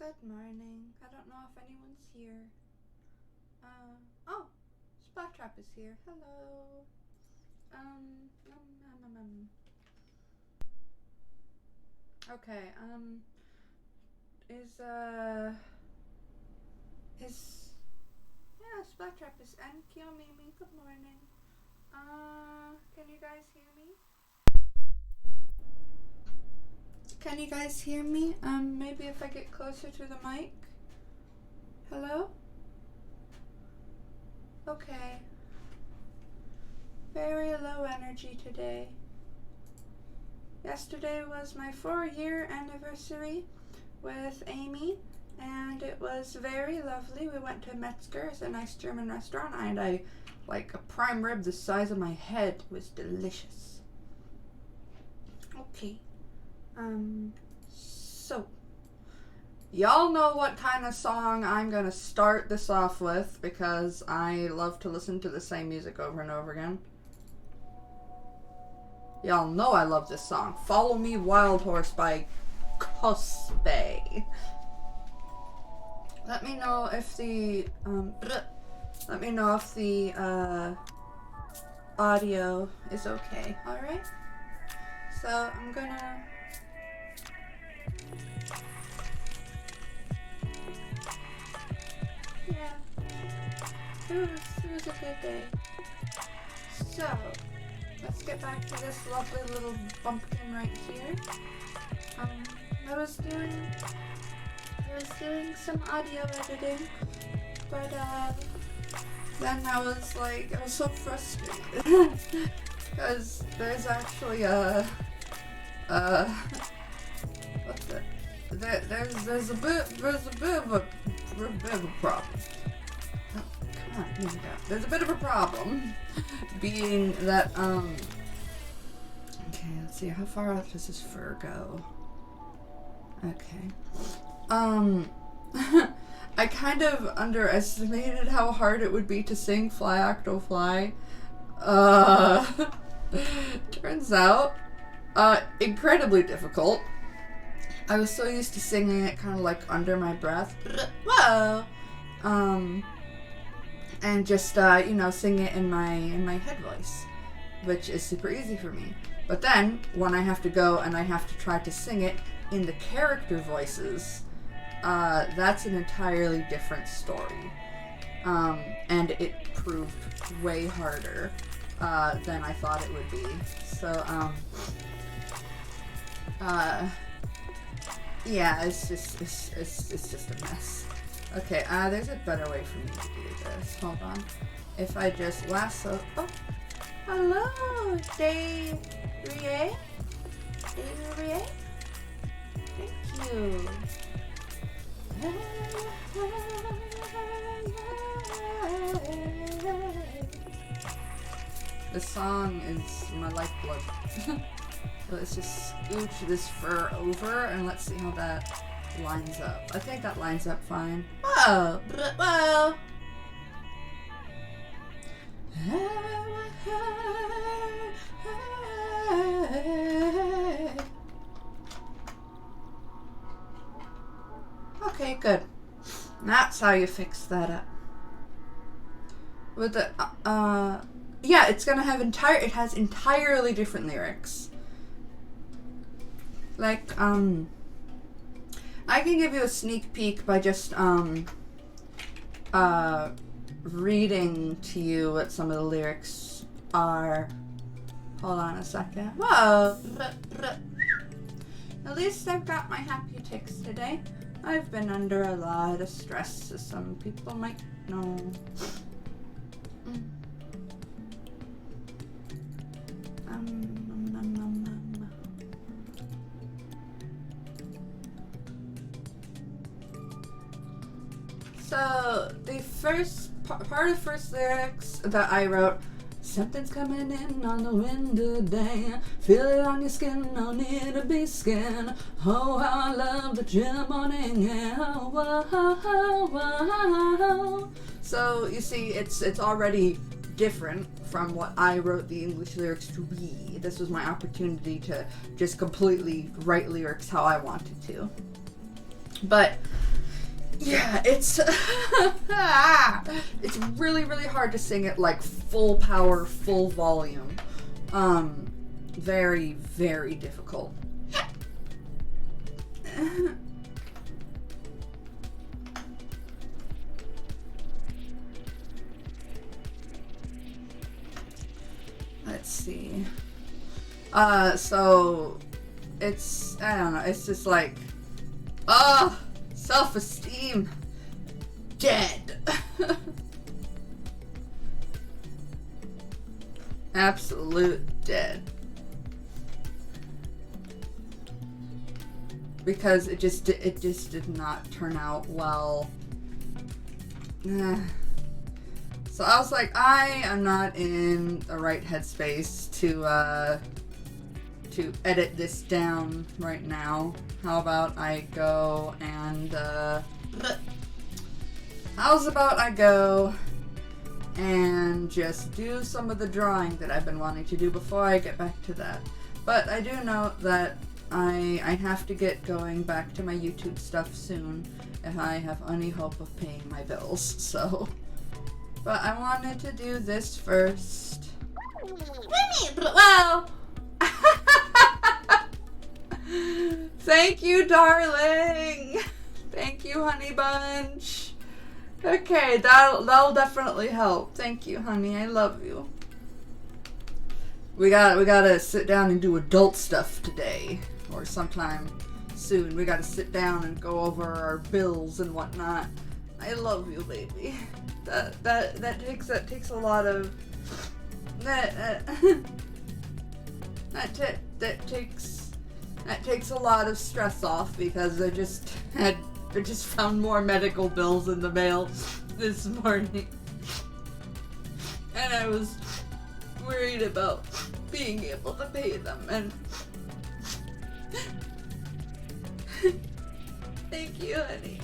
Good morning. I don't know if anyone's here. Oh, Splattrap is here. Hello. Okay, yeah, Splattrap is, and Mimi, good morning. Can you guys hear me? Can you guys hear me? Maybe if I get closer to the mic? Hello? Okay. Very low energy today. Yesterday was my 4-year anniversary with Amy, and it was very lovely. We went to Metzger's, a nice German restaurant, and I like a prime rib the size of my head. It was delicious. Okay. So y'all know what kind of song I'm gonna start this off with, because I love to listen to the same music over and over again. Y'all know I love this song. Follow Me Wild Horse by Cospe. Let me know if the audio is okay. Alright? So I'm gonna it was a good day. So let's get back to this lovely little bumpkin right here. I was doing some audio editing, but then I was so frustrated because there's actually there's a bit of a problem. Oh, come on, here we go. There's a bit of a problem, being that okay, let's see, how far out does this fur go? Okay. I kind of underestimated how hard it would be to sing Fly Octo Fly. Turns out, incredibly difficult. I was so used to singing it kind of like under my breath. Whoa! And just, sing it in my head voice, which is super easy for me. But then, when I have to go and I have to try to sing it in the character voices, that's an entirely different story. And it proved way harder than I thought it would be. So, yeah, it's just a mess. Okay, there's a better way for me to do this. Hold on. If I just lasso... Oh! Hello, Day Rie? Thank you. This song is my lifeblood. Let's just scooch this fur over and let's see how that lines up. I think that lines up fine. Whoa! Whoa! Okay, good. That's how you fix that up. With the, yeah, it's gonna have it has entirely different lyrics. Like, I can give you a sneak peek by just, reading to you what some of the lyrics are. Hold on a second. Whoa! At least I've got my happy ticks today. I've been under a lot of stress, as some people might know. So, the first part of the first lyrics that I wrote, something's coming in on the wind today, feel it on your skin, no need to be skin, oh how I love the chill morning air, whoa, whoa, whoa. So, you see, it's already different from what I wrote the English lyrics to be. This was my opportunity to just completely write lyrics how I wanted to. But Yeah, it's it's really, really hard to sing at like full power, full volume. Very, very difficult. Let's see. So it's, I don't know, it's just like, self-esteem dead. Absolute dead. Because it just did not turn out well. So I was like, I am not in the right headspace to edit this down right now. How about I go and just do some of the drawing that I've been wanting to do before I get back to that. But I do know that I have to get going back to my YouTube stuff soon if I have any hope of paying my bills, so. But I wanted to do this first. Well, thank you, darling. Thank you, honey bunch. Okay, that'll definitely help. Thank you, honey. I love you. We gotta sit down and do adult stuff today, or sometime soon. We gotta sit down and go over our bills and whatnot. I love you, baby. That takes a lot of that takes a lot of stress off, because I just found more medical bills in the mail this morning, and I was worried about being able to pay them, and thank you, honey.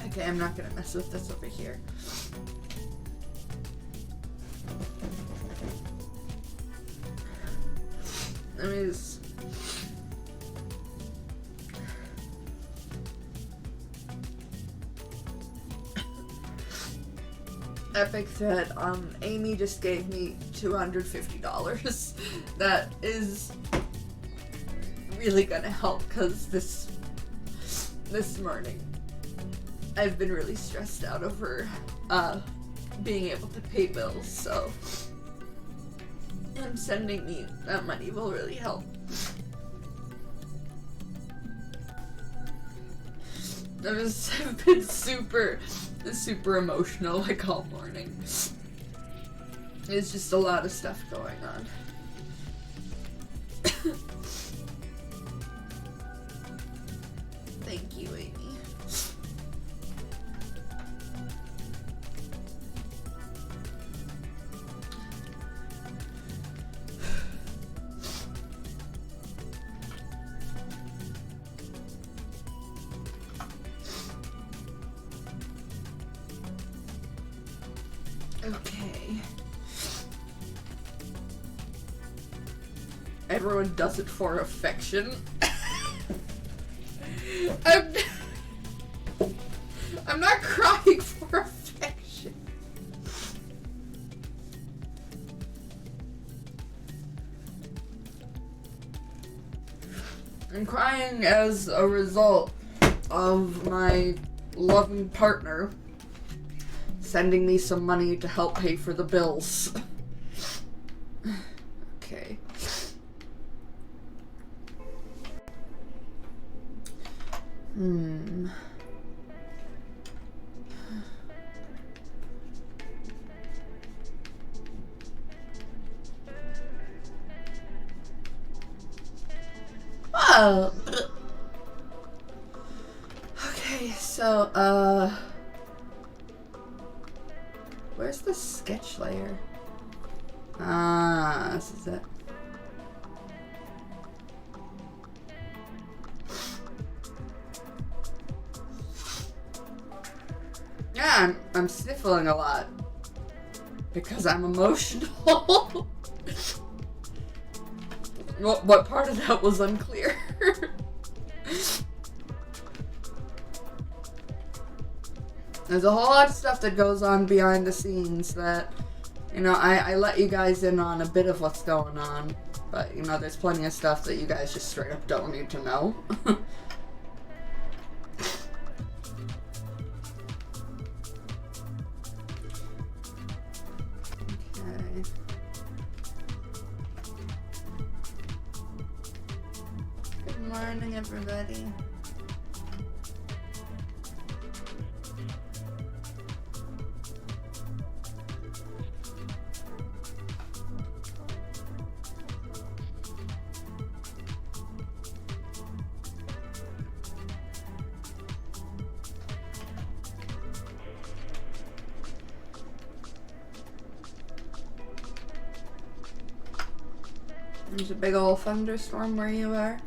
Okay, I'm not gonna mess with this over here. Let me just... Epic said, Amy just gave me $250. That is really gonna help, because this morning I've been really stressed out over being able to pay bills, so him sending me that money will really help. I've been super emotional like all morning. It's just a lot of stuff going on. Thank you, Amy. Okay. Everyone does it for affection. I'm not crying for affection. I'm crying as a result of my loving partner sending me some money to help pay for the bills. Okay. Oh. Okay, so, where's the sketch layer? this is it. Yeah, I'm sniffling a lot. Because I'm emotional. What part of that was unclear? There's a whole lot of stuff that goes on behind the scenes that, you know, I let you guys in on a bit of what's going on. But, you know, there's plenty of stuff that you guys just straight up don't need to know. Okay. Good morning, everybody. There's a big old thunderstorm where you are.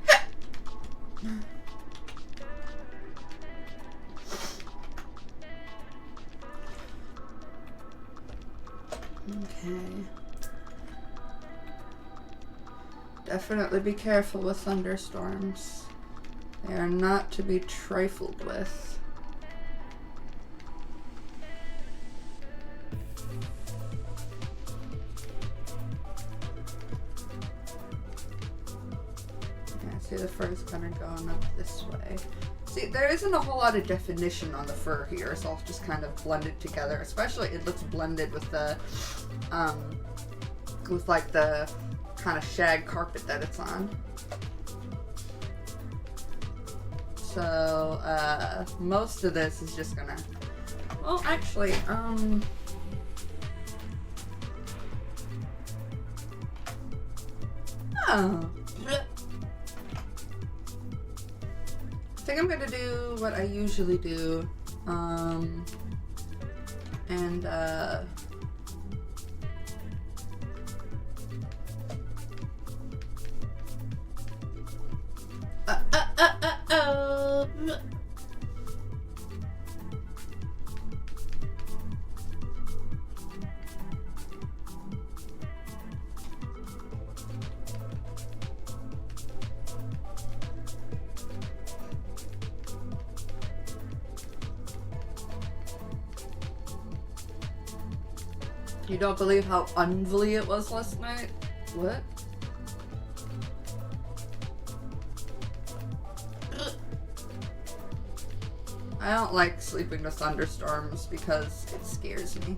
Okay. Definitely be careful with thunderstorms. They are not to be trifled with. See, the fur's kind of going up this way. See, there isn't a whole lot of definition on the fur here. It's all just kind of blended together. Especially, it looks blended with the, with like the kind of shag carpet that it's on. So, most of this is just gonna, well, actually, oh. I think I'm gonna do what I usually do, and You don't believe how unvily it was last night? What? I don't like sleeping with thunderstorms because it scares me.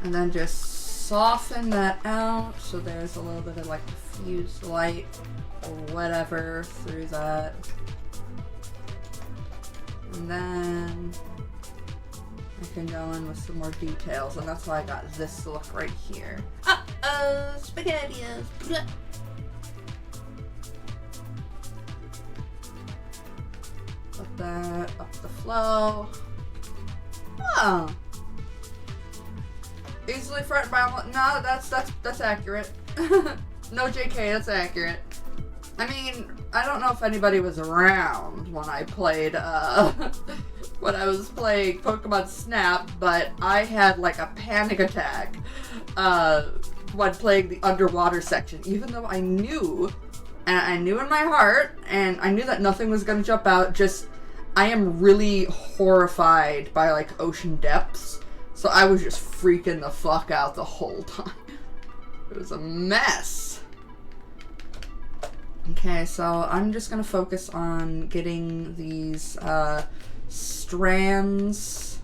And then just soften that out so there's a little bit of like diffused light or whatever through that. And then I can go in with some more details, and that's why I got this look right here. Uh-oh, SpaghettiOs. Put that up the flow. Oh. Easily threatened by no, that's accurate. No JK, that's accurate. I mean, I don't know if anybody was around when I played when I was playing Pokemon Snap, but I had like a panic attack when playing the underwater section, even though I knew, and I knew in my heart, and I knew that nothing was gonna jump out, just I am really horrified by like ocean depths. So I was just freaking the fuck out the whole time. It was a mess. Okay, so I'm just gonna focus on getting these strands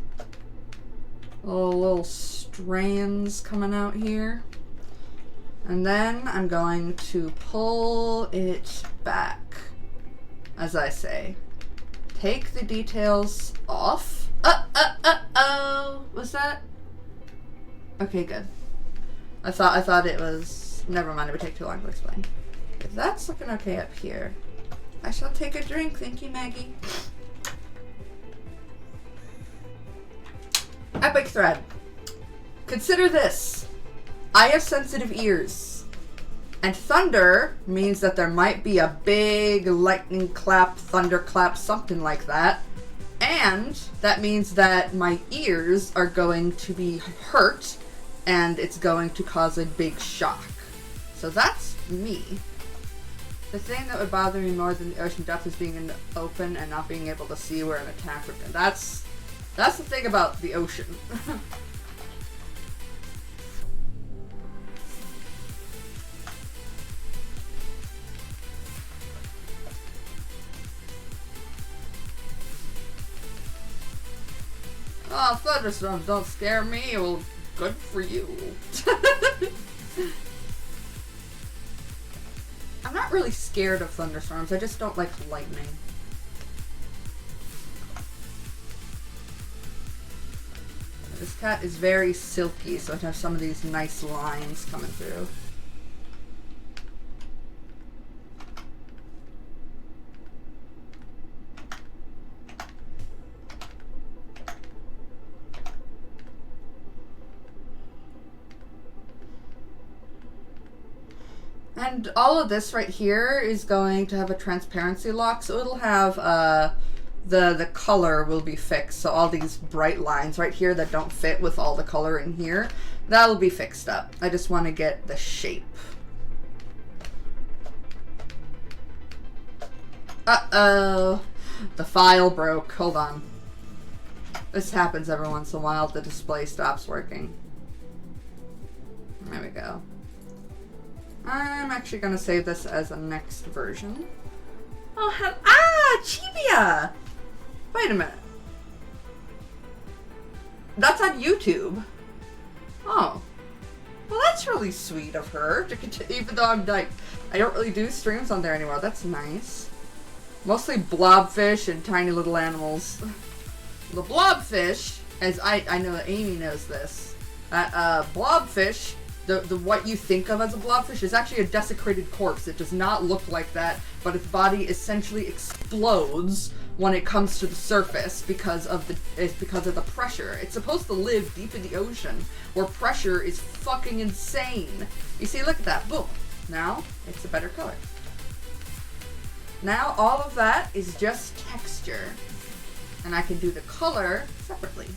little strands coming out here. And then I'm going to pull it back, as I say. Take the details off. Oh, was that? Okay, good. I thought it was, never mind, it would take too long to explain. If that's looking okay up here, I shall take a drink, thank you, Maggie. Epic thread. Consider this. I have sensitive ears. And thunder means that there might be a big lightning clap, thunderclap, something like that. And that means that my ears are going to be hurt and it's going to cause a big shock. So that's me. The thing that would bother me more than the ocean depth is being in the open and not being able to see where an attack would be. That's the thing about the ocean. Oh, thunderstorms don't scare me. Well, good for you. I'm not really scared of thunderstorms. I just don't like lightning. This cat is very silky, so it has some of these nice lines coming through. And all of this right here is going to have a transparency lock, so it'll have the color will be fixed. So all these bright lines right here that don't fit with all the color in here, that'll be fixed up. I just want to get the shape. Uh-oh. The file broke. Hold on. This happens every once in a while. The display stops working. There we go. I'm actually going to save this as a next version. Oh, Chibia! Wait a minute. That's on YouTube. Oh. Well, that's really sweet of her to continue, even though I'm like, I don't really do streams on there anymore. That's nice. Mostly blobfish and tiny little animals. The blobfish, as I know that Amy knows this, blobfish, the what you think of as a blobfish is actually a desecrated corpse. It does not look like that, but its body essentially explodes when it comes to the surface because of the pressure. It's supposed to live deep in the ocean where pressure is fucking insane. You see, look at that. Boom. Now it's a better color. Now all of that is just texture. And I can do the color separately.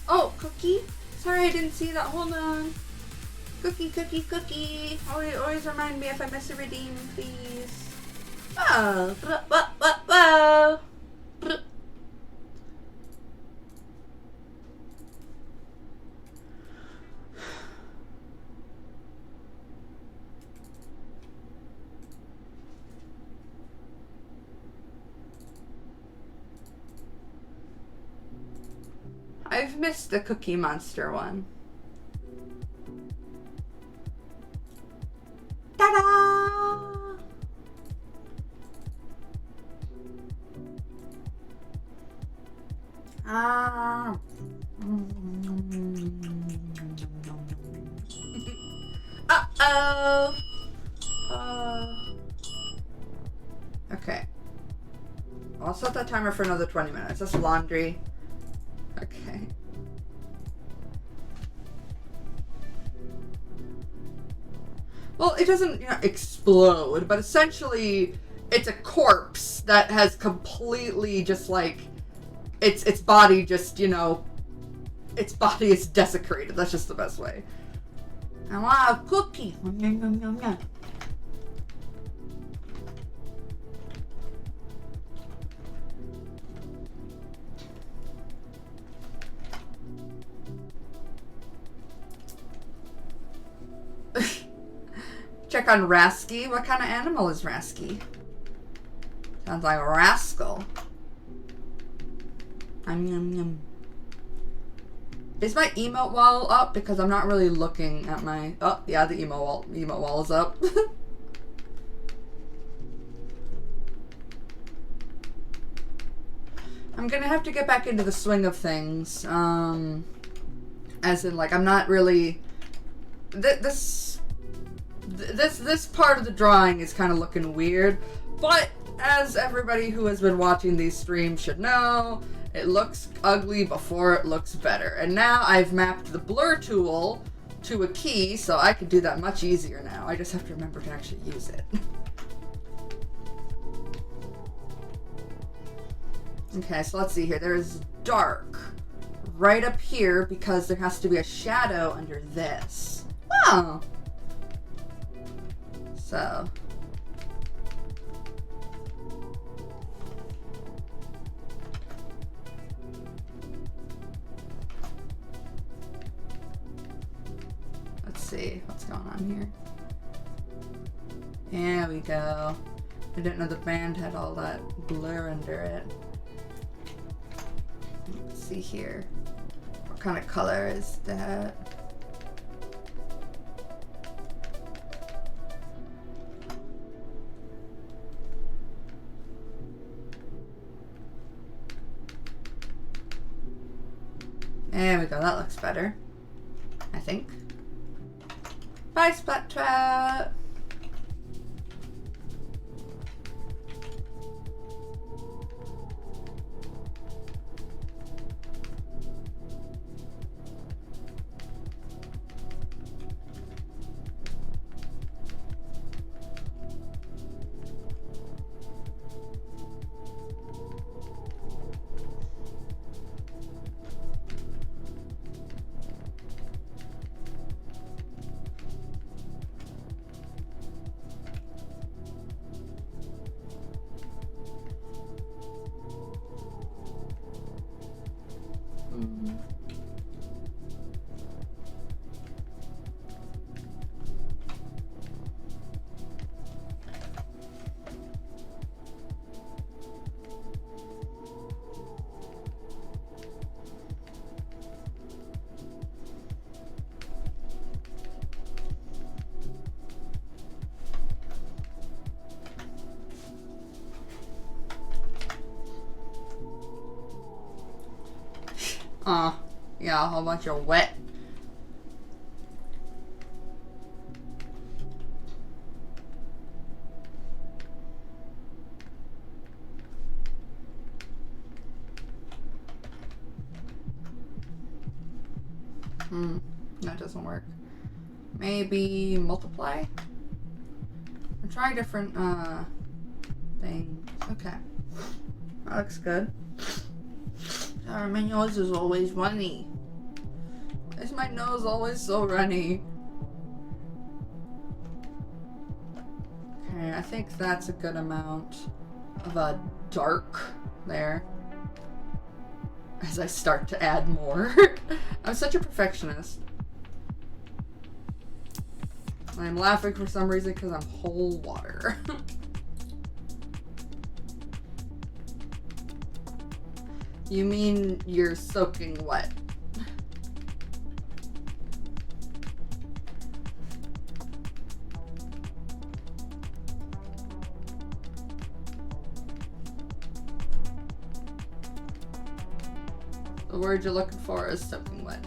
Oh, Cookie? Sorry, I didn't see that. Hold on. Cookie, Cookie, Cookie. Always remind me if I miss a redeem, please. Oh, whoa. I've missed the Cookie Monster one. Ta-da! Ah. Uh-oh. Okay. I'll set that timer for another 20 minutes. That's laundry. Okay. Well, it doesn't, explode, but essentially it's a corpse that has completely just like its body just, its body is desecrated. That's just the best way. I want a cookie. Check on Rasky. What kind of animal is Rasky? Sounds like a rascal. Yum, yum. Is my emote wall up? Because I'm not really looking at my... Oh, yeah, the emote wall is up. I'm gonna have to get back into the swing of things. As in, like, I'm not really... This part of the drawing is kind of looking weird. But, as everybody who has been watching these streams should know, it looks ugly before it looks better. And now I've mapped the blur tool to a key, so I can do that much easier now. I just have to remember to actually use it. Okay, so let's see here. There's dark right up here because there has to be a shadow under this. Oh! So... let's see what's going on here. There we go. I didn't know the band had all that blur under it. Let's see here. What kind of color is that? There we go, that looks better. I think. Bye, Splat Trap! Yeah, a whole bunch of wet. That doesn't work. Maybe multiply? I'm trying different, things. Okay. That looks good. Sorry, my nose is always runny. Why is my nose always so runny? Okay, I think that's a good amount of a dark there. As I start to add more. I'm such a perfectionist. I'm laughing for some reason because I'm whole water. You mean you're soaking wet? The word you're looking for is soaking wet.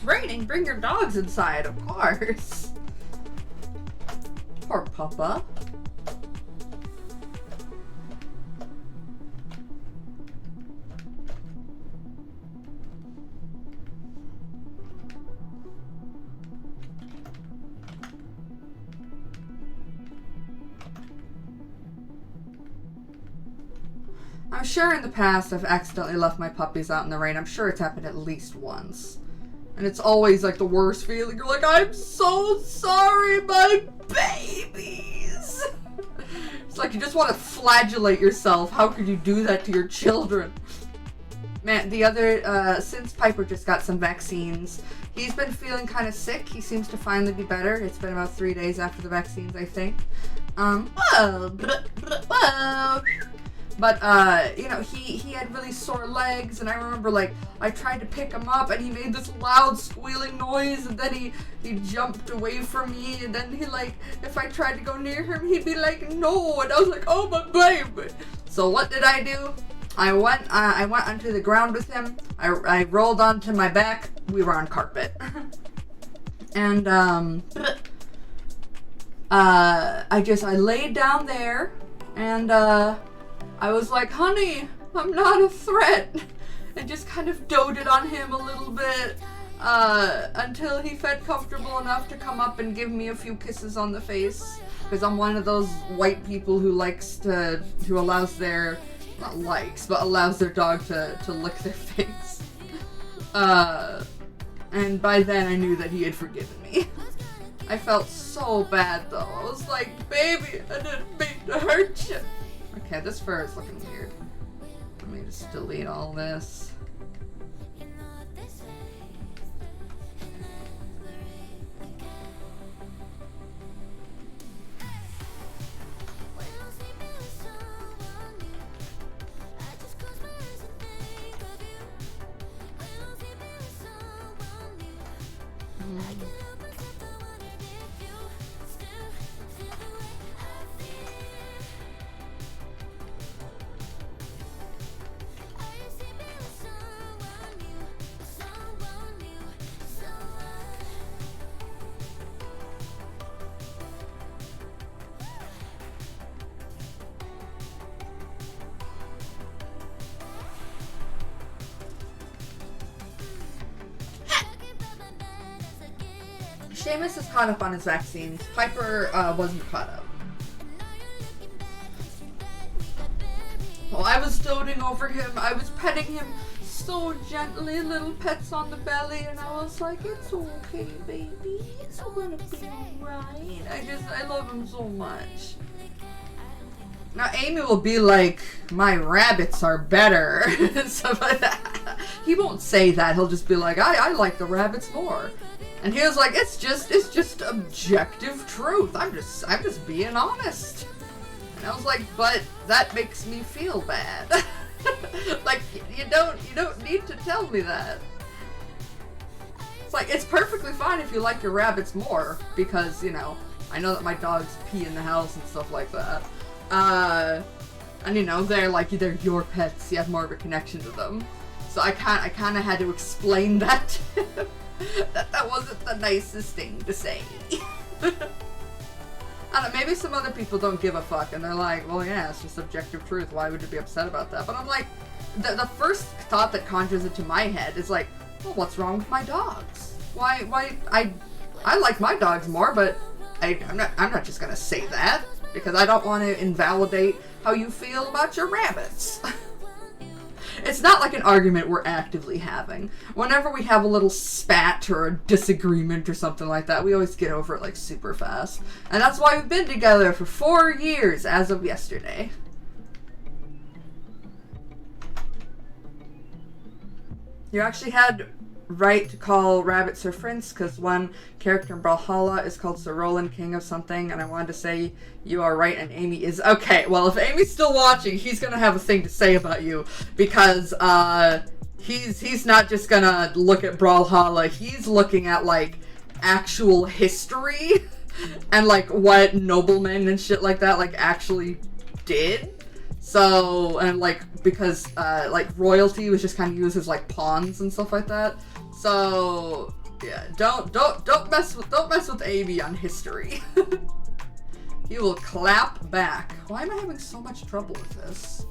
Raining, bring your dogs inside, of course. Poor Papa. I I'm sure in the past I've accidentally left my puppies out in the rain. I'm sure it's happened at least once. And it's always like the worst feeling. You're like, I'm so sorry, my babies. It's like you just want to flagellate yourself. How could you do that to your children? Man, since Piper just got some vaccines, he's been feeling kind of sick. He seems to finally be better. It's been about 3 days after the vaccines, I think. But, you know, he had really sore legs, and I remember, like, I tried to pick him up, and he made this loud squealing noise, and then he jumped away from me, and then he, like, if I tried to go near him, he'd be like, no, and I was like, oh, my baby. So what did I do? I went onto the ground with him. I rolled onto my back. We were on carpet. And, I laid down there, and, I was like, honey, I'm not a threat. And just kind of doted on him a little bit, until he felt comfortable enough to come up and give me a few kisses on the face. Because I'm one of those white people who allows their dog to lick their face. And by then I knew that he had forgiven me. I felt so bad though. I was like, baby, I didn't mean to hurt you. Okay, this fur is looking weird. Let me just delete all this. Seamus is caught up on his vaccines. Piper wasn't caught up. Well, I was doting over him. I was petting him so gently, little pets on the belly, and I was like, it's okay, baby. It's gonna be alright. I love him so much. Now, Amy will be like, my rabbits are better. Stuff like that. He won't say that. He'll just be like, I like the rabbits more. And he was like, it's just objective truth. I'm just being honest. And I was like, but that makes me feel bad. Like, you don't need to tell me that. It's like, it's perfectly fine if you like your rabbits more, because, you know, I know that my dogs pee in the house and stuff like that. And you know, they're your pets, you have more of a connection to them. So I kind of had to explain that to him. That wasn't the nicest thing to say. I don't know, maybe some other people don't give a fuck and they're like, well, yeah, it's just objective truth. Why would you be upset about that? But I'm like, the first thought that conjures into my head is like, well, what's wrong with my dogs? Why, I like my dogs more, but I'm not just gonna say that because I don't want to invalidate how you feel about your rabbits. It's not like an argument we're actively having. Whenever we have a little spat or a disagreement or something like that, we always get over it like super fast. And that's why we've been together for 4 years as of yesterday. You actually had right to call rabbits Sir Prince, because one character in Brawlhalla is called Sir Roland, King of something, and I wanted to say you are right, and Amy is... Okay, well, if Amy's still watching, he's gonna have a thing to say about you, because, he's not just gonna look at Brawlhalla, he's looking at, like, actual history, and, like, what noblemen and shit like that, like, actually did. So, and, like, because, like, royalty was just kind of used as, like, pawns and stuff like that. So, yeah, don't mess with Amy on history. He will clap back. Why am I having so much trouble with this?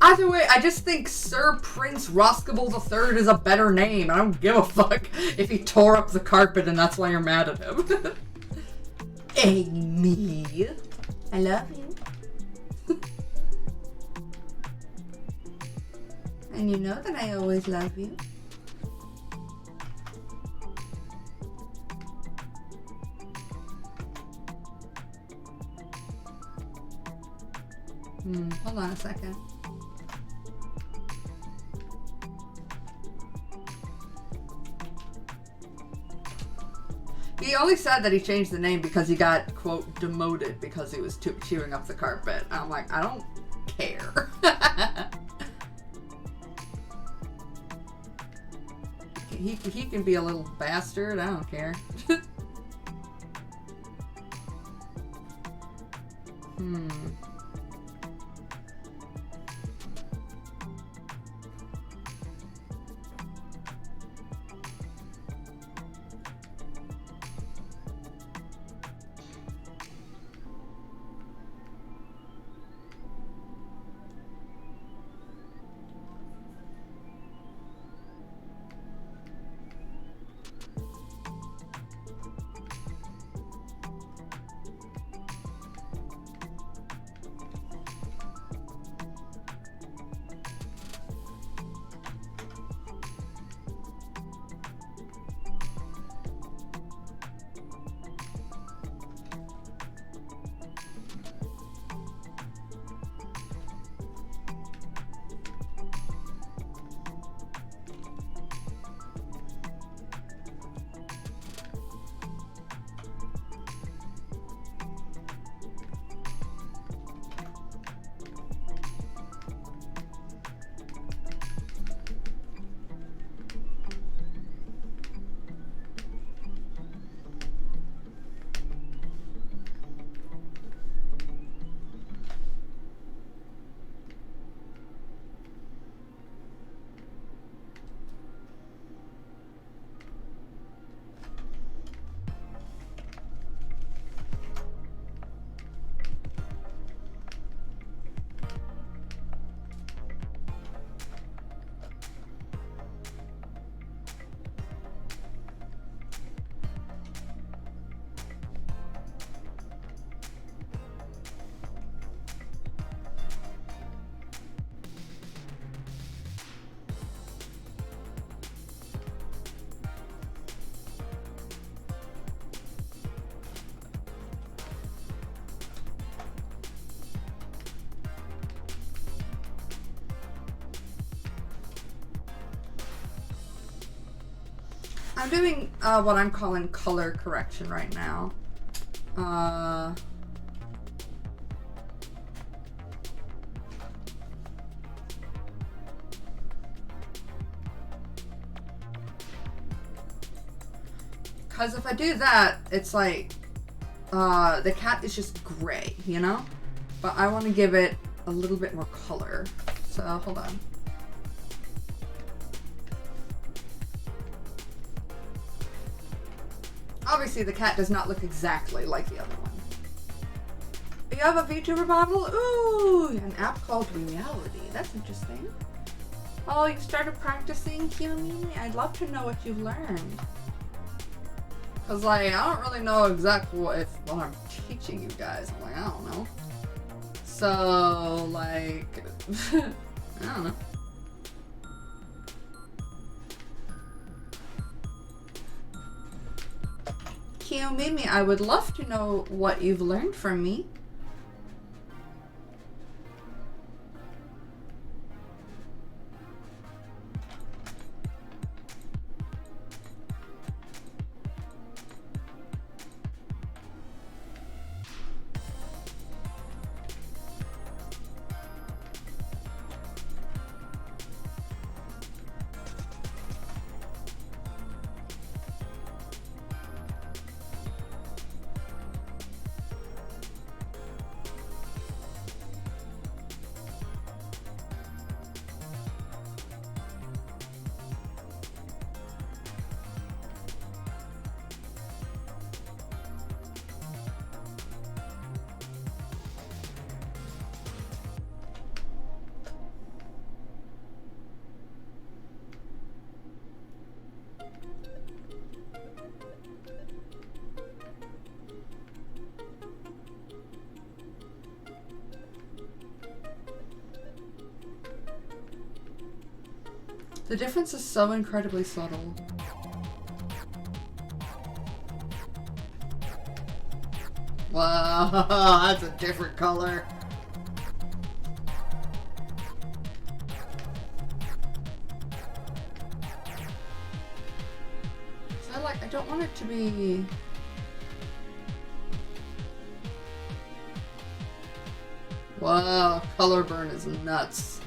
Either way, I just think Sir Prince Roscoeble III is a better name. I don't give a fuck if he tore up the carpet and that's why you're mad at him. Amy, I love you. And you know that I always love you. Hold on a second. He only said that he changed the name because he got, quote, demoted because he was chewing up the carpet. I'm like, I don't care. He can be a little bastard. I don't care. I'm doing what I'm calling color correction right now. Because if I do that, it's like the cat is just gray, you know? But I want to give it a little bit more color. So hold on. Obviously, the cat does not look exactly like the other one. You have a VTuber bottle? Ooh, an app called Reality. That's interesting. Oh, you started practicing, Kiyomi? I'd love to know what you've learned. Cause like, I don't really know exactly what I'm teaching you guys. I'm like, I don't know. So, like, I don't know. Kiyomimi, I would love to know what you've learned from me. The difference is so incredibly subtle. Wow, that's a different color. So I don't want it to be... Wow, color burn is nuts.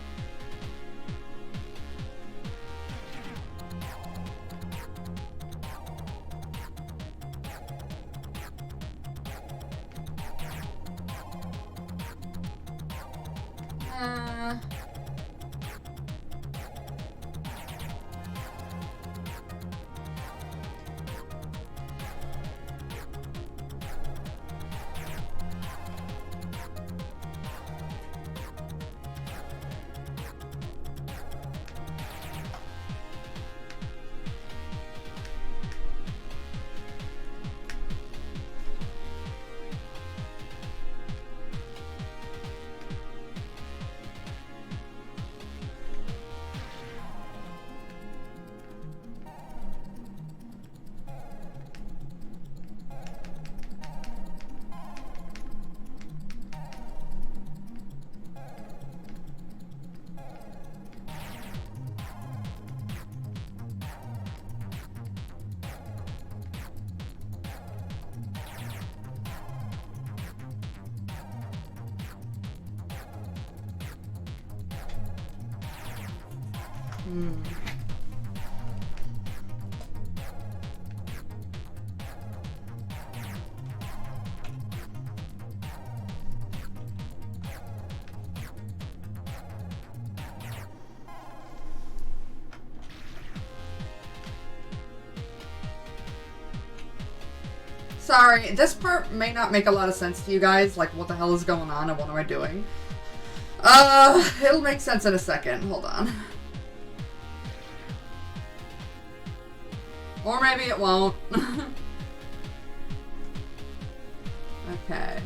Sorry, this part may not make a lot of sense to you guys, like what the hell is going on and what am I doing? It'll make sense in a second, hold on. Or maybe it won't. Okay.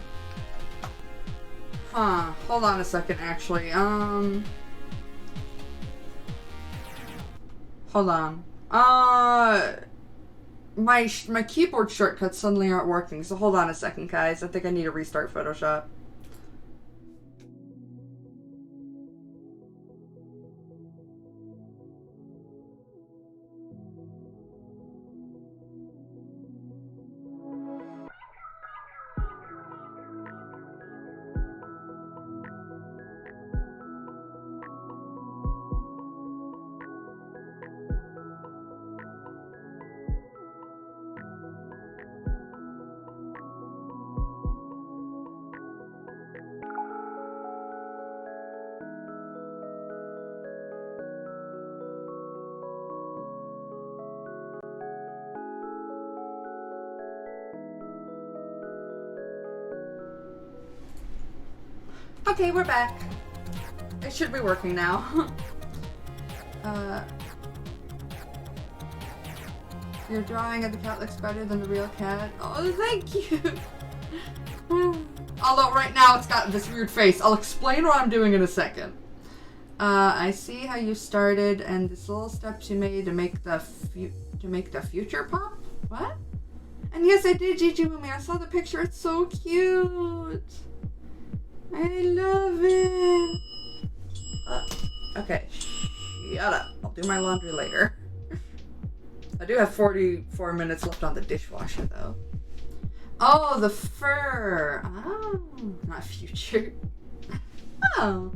Huh, hold on a second actually, hold on. My keyboard shortcuts suddenly aren't working, so hold on a second, guys. I think I need to restart Photoshop. Okay, we're back. It should be working now. Your drawing of the cat looks better than the real cat. Oh, thank you. Although right now it's got this weird face. I'll explain what I'm doing in a second. I see how you started and these little steps you made to make the future pop. What? And yes, I did, Gigi Mumi. I saw the picture. It's so cute. I love it. Okay, shut up. I'll do my laundry later. I do have 44 minutes left on the dishwasher, though. Oh, the fur. Oh, not future. Oh.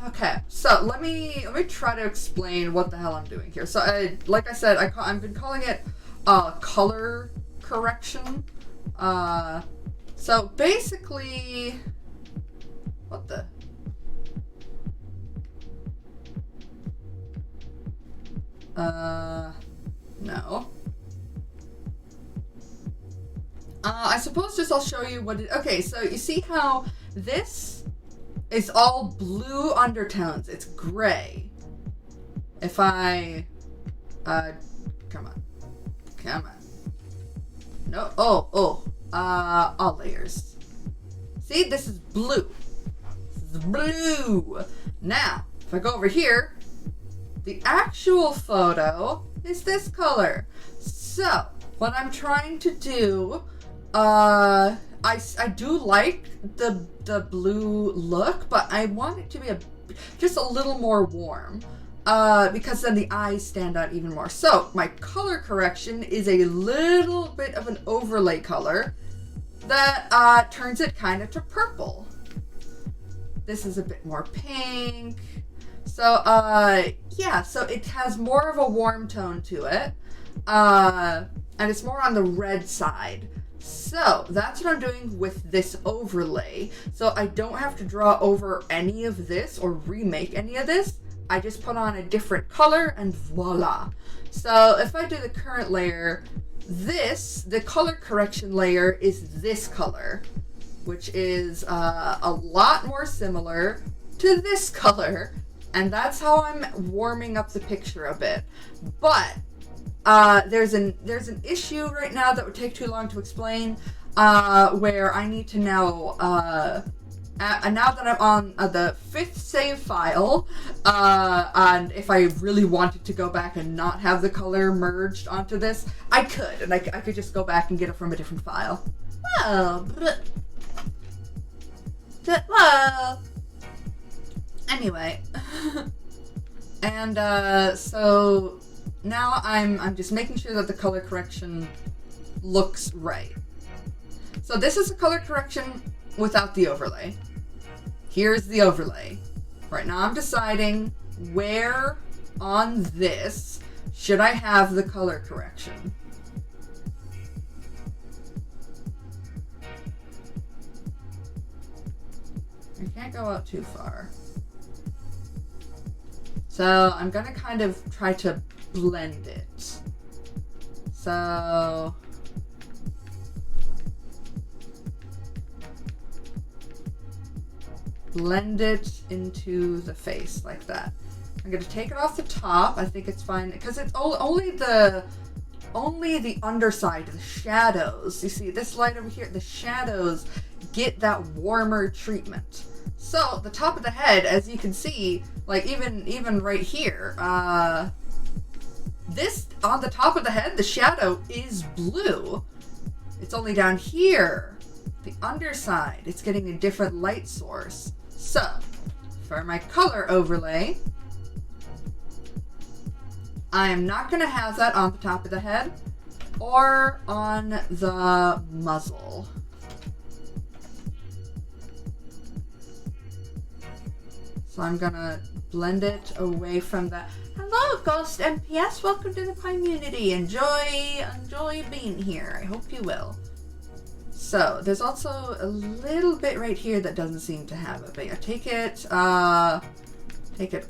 Okay, so let me try to explain what the hell I'm doing here. So, like I said, I've been calling it color correction. So basically, what the? No. I suppose just I'll show you what it, okay, so you see how this is all blue undertones. It's gray. If I, come on. No, all layers. See, this is blue. This is blue. Now, if I go over here, The actual photo is this color. So, what I'm trying to do, I do like the blue look, but I want it to be just a little more warm. Because then the eyes stand out even more. So, my color correction is a little bit of an overlay color that turns it kind of to purple. This is a bit more pink. So, yeah, so it has more of a warm tone to it. And it's more on the red side. So, that's what I'm doing with this overlay. So, I don't have to draw over any of this or remake any of this. I just put on a different color and voila. So, if I do the current layer, the color correction layer is this color, which is a lot more similar to this color. And that's how I'm warming up the picture a bit. But there's an issue right now that would take too long to explain, where I need to now, now that I'm on the 5th save file, and if I really wanted to go back and not have the color merged onto this, I could, and I could just go back and get it from a different file. Well, anyway, and so now I'm just making sure that the color correction looks right. So this is a color correction without the overlay. Here's the overlay. Right now I'm deciding where on this should I have the color correction. I can't go out too far. So I'm gonna kind of try to blend it. So blend it into the face like that. I'm gonna take it off the top. I think it's fine because it's only the underside, the shadows. You see this light over here, the shadows get that warmer treatment. So the top of the head, as you can see, like even right here, this on the top of the head, the shadow is blue. It's only down here, the underside, it's getting a different light source. So for my color overlay, I am not going to have that on the top of the head or on the muzzle. So I'm going to blend it away from that. Hello, Ghost MPS. Welcome to the community. Enjoy being here. I hope you will. So there's also a little bit right here that doesn't seem to have it, but yeah, take it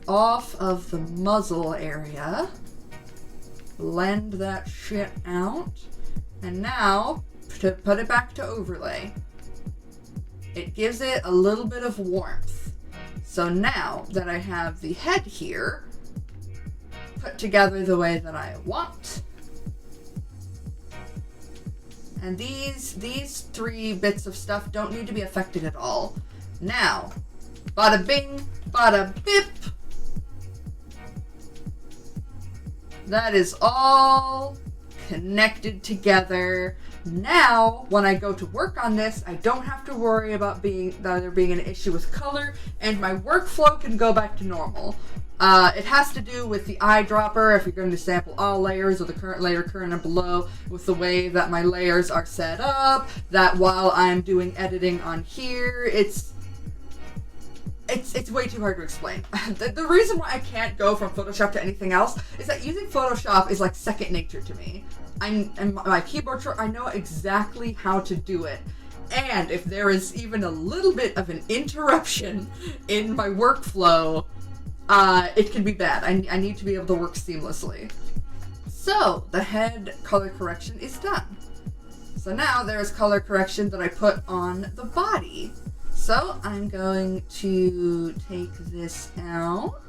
off of the muzzle area, blend that shit out, and now to put it back to overlay. It gives it a little bit of warmth. So now that I have the head here put together the way that I want, and these 3 bits of stuff don't need to be affected at all. Now, bada bing, bada bip. That is all connected together. Now, when I go to work on this, I don't have to worry about there being an issue with color, and my workflow can go back to normal. It has to do with the eyedropper, if you're going to sample all layers, or the current layer, current and below, with the way that my layers are set up, that while I'm doing editing on here, it's way too hard to explain. The reason why I can't go from Photoshop to anything else is that using Photoshop is like second nature to me. And my keyboard short, I know exactly how to do it. And if there is even a little bit of an interruption in my workflow, it can be bad. I need to be able to work seamlessly. So the head color correction is done. So now there is color correction that I put on the body. So I'm going to take this out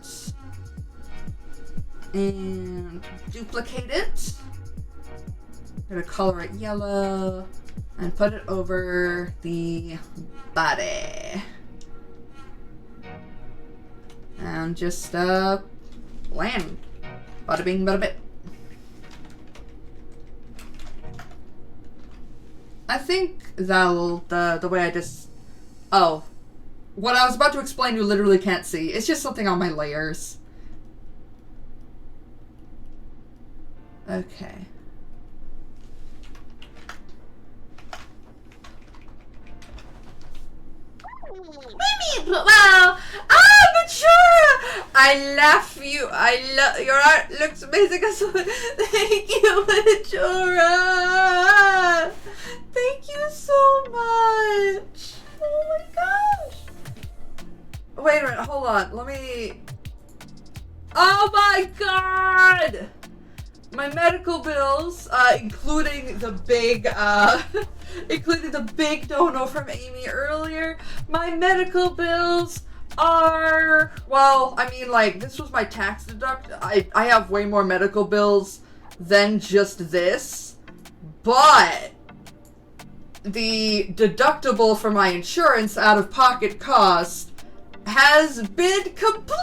and duplicate it. I'm going to color it yellow and put it over the body. And just Land. Bada bing, bada bit. I think the way I just... Oh. What I was about to explain you literally can't see. It's just something on my layers. Okay. Wow! Mature! I love you. Your art looks amazing. Thank you, Mature. Thank you so much. Oh my gosh. Wait a minute, hold on. Let me... Oh my god! My medical bills, including the big, including the big dono from Amy earlier, my medical bills are, well, I mean, like, this was my tax deduct. I have way more medical bills than just this, but the deductible for my insurance out-of-pocket cost has been completed!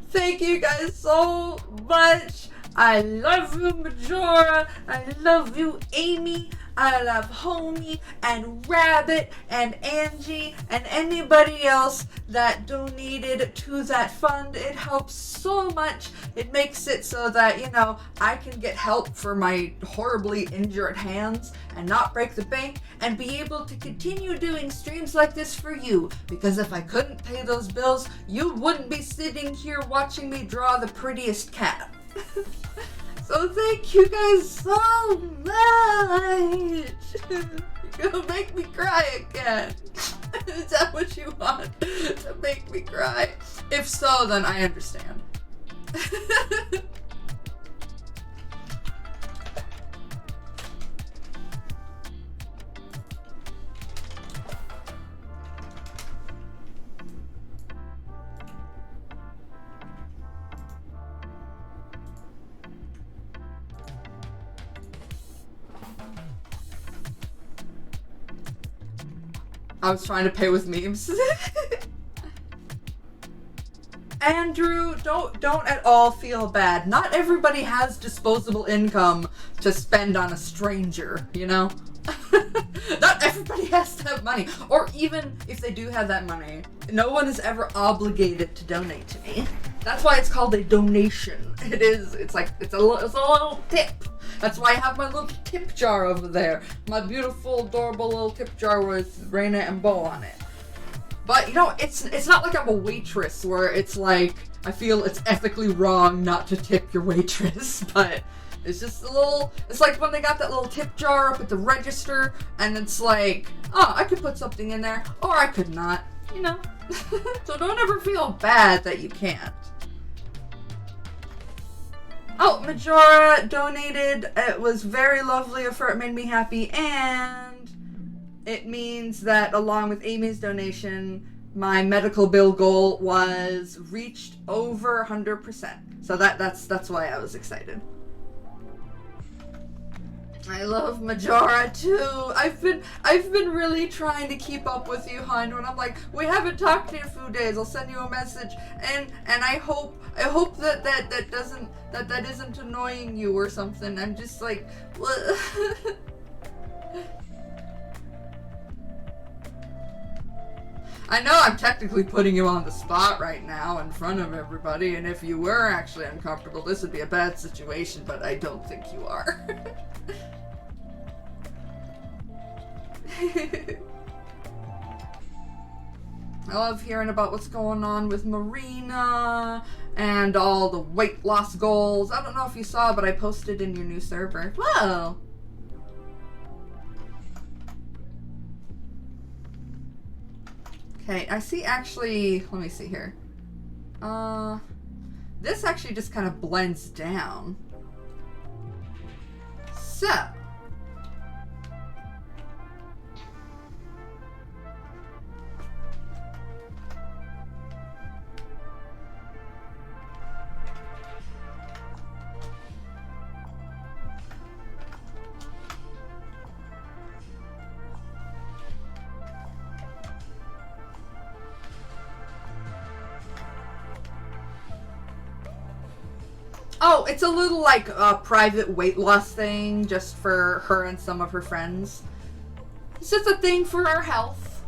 Thank you guys so much. I love you, Majora. I love you, Amy. I love Homie and Rabbit and Angie and anybody else that donated to that fund. It helps so much. It makes it so that, you know, I can get help for my horribly injured hands and not break the bank and be able to continue doing streams like this for you. Because if I couldn't pay those bills, you wouldn't be sitting here watching me draw the prettiest cat. So thank you guys so much. You're gonna make me cry again. Is that what you want? To make me cry? If so, then I understand. I was trying to pay with memes. Andrew, don't at all feel bad. Not everybody has disposable income to spend on a stranger, you know? Not everybody has to have money. Or even if they do have that money, no one is ever obligated to donate to me. That's why it's called a donation. It's a little tip. That's why I have my little tip jar over there. My beautiful, adorable little tip jar with Raina and Bo on it. But, you know, it's not like I'm a waitress where it's like, I feel it's ethically wrong not to tip your waitress, but it's just a little, it's like when they got that little tip jar up at the register, and it's like, oh, I could put something in there, or I could not, you know? So don't ever feel bad that you can't. Oh, Majora donated. It was very lovely of her. It made me happy. And it means that along with Amy's donation, my medical bill goal was reached over 100%. So that's why I was excited. I love Majora too. I've been really trying to keep up with you, hon. When I'm like, we haven't talked in a few days, I'll send you a message, and I hope that isn't annoying you or something. I'm just like, what? I know I'm technically putting you on the spot right now in front of everybody, and if you were actually uncomfortable, this would be a bad situation, but I don't think you are. I love hearing about what's going on with Marina and all the weight loss goals. I don't know if you saw, but I posted in your new server. Whoa! Okay, I see actually, let me see here. This actually just kind of blends down. So. Oh, it's a little like a private weight loss thing just for her and some of her friends. It's just a thing for our health.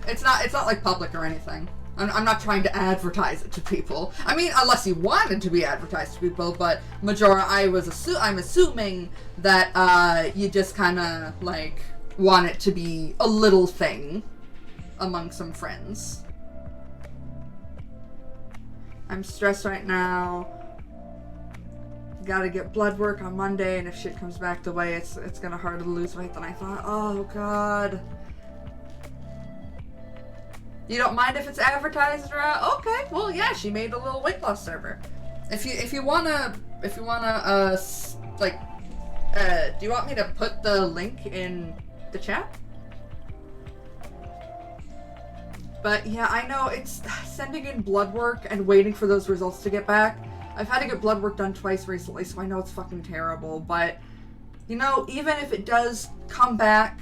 It's not like public or anything. I'm not trying to advertise it to people. I mean, unless you wanted to be advertised to people, but Majora, I'm assuming that you just kind of like want it to be a little thing among some friends. I'm stressed right now. Gotta get blood work on Monday, and if shit comes back the way it's gonna harder to lose weight than I thought. Oh god. You don't mind if it's advertised around? Okay, well yeah, she made a little weight loss server. If you wanna do you want me to put the link in the chat? But yeah, I know it's sending in blood work and waiting for those results to get back. I've had to get blood work done twice recently, so I know it's fucking terrible, but you know, even if it does come back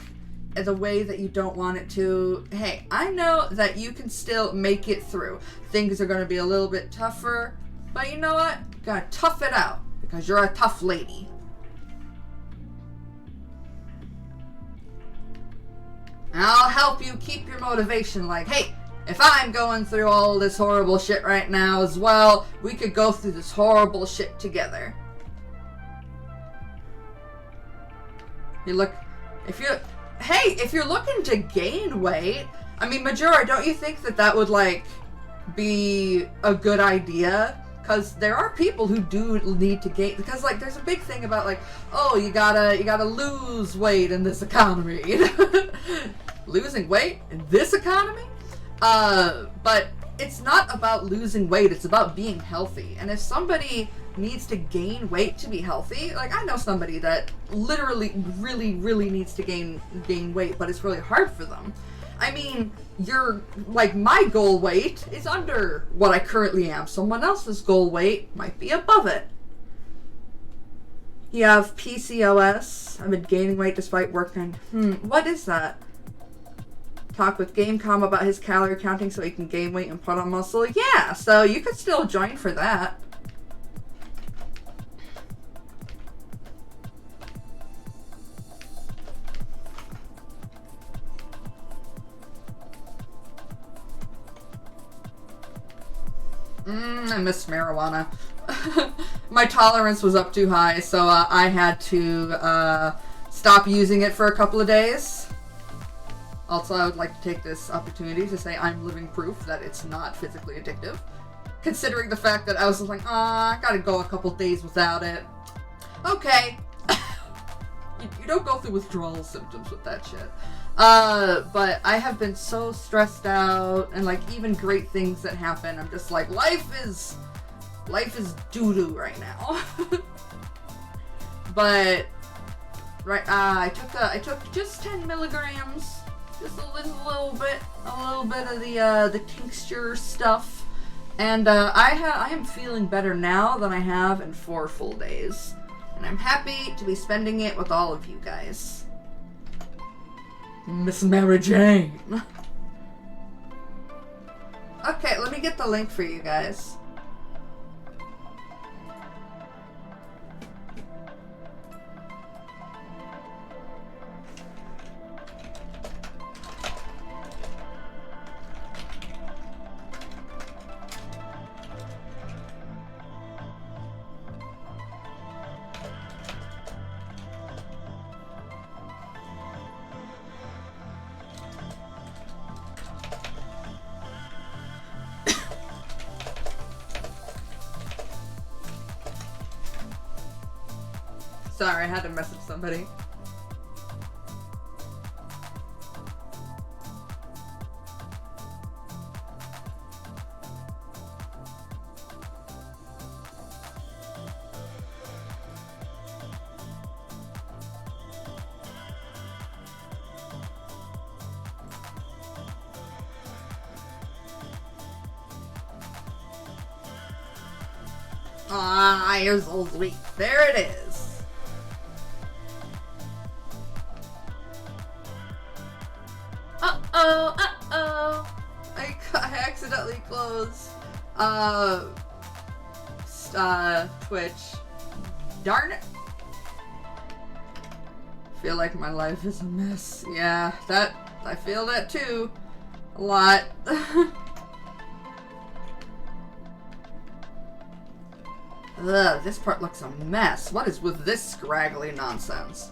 in the way that you don't want it to, hey, I know that you can still make it through. Things are going to be a little bit tougher, but you know what? You gotta tough it out, because you're a tough lady. And I'll help you keep your motivation like, hey, if I'm going through all this horrible shit right now as well, we could go through this horrible shit together. If you're looking to gain weight, I mean, Majora, don't you think that would, like, be a good idea? Because there are people who do need to gain, because, like, there's a big thing about, like, oh, you gotta lose weight in this economy, you know? Losing weight in this economy? But it's not about losing weight, it's about being healthy. And if somebody needs to gain weight to be healthy, like I know somebody that literally really needs to gain weight, but it's really hard for them. I mean, my goal weight is under what I currently am. Someone else's goal weight might be above it. You have PCOS. I've been gaining weight despite working. What is that? Talk with Gamecom about his calorie counting so he can gain weight and put on muscle. Yeah, so you could still join for that. I miss marijuana. My tolerance was up too high, so I had to stop using it for a couple of days. Also, I would like to take this opportunity to say I'm living proof that it's not physically addictive. Considering the fact that I was like, I gotta go a couple days without it. Okay. you don't go through withdrawal symptoms with that shit. But I have been so stressed out, and like even great things that happen, I'm just like, life is doo-doo right now. But, right, I took just 10 milligrams. Just a little bit of the tincture stuff, and I am feeling better now than I have in 4 full days, and I'm happy to be spending it with all of you guys. Miss Mary Jane. Okay, let me get the link for you guys. Sorry, I had to message somebody. Ah, you're so sweet. There it is. I accidentally closed Prettiest Twitch. Darn it. Feel like my life is a mess. Yeah, I feel that too. A lot. Ugh, this part looks a mess. What is with this scraggly nonsense?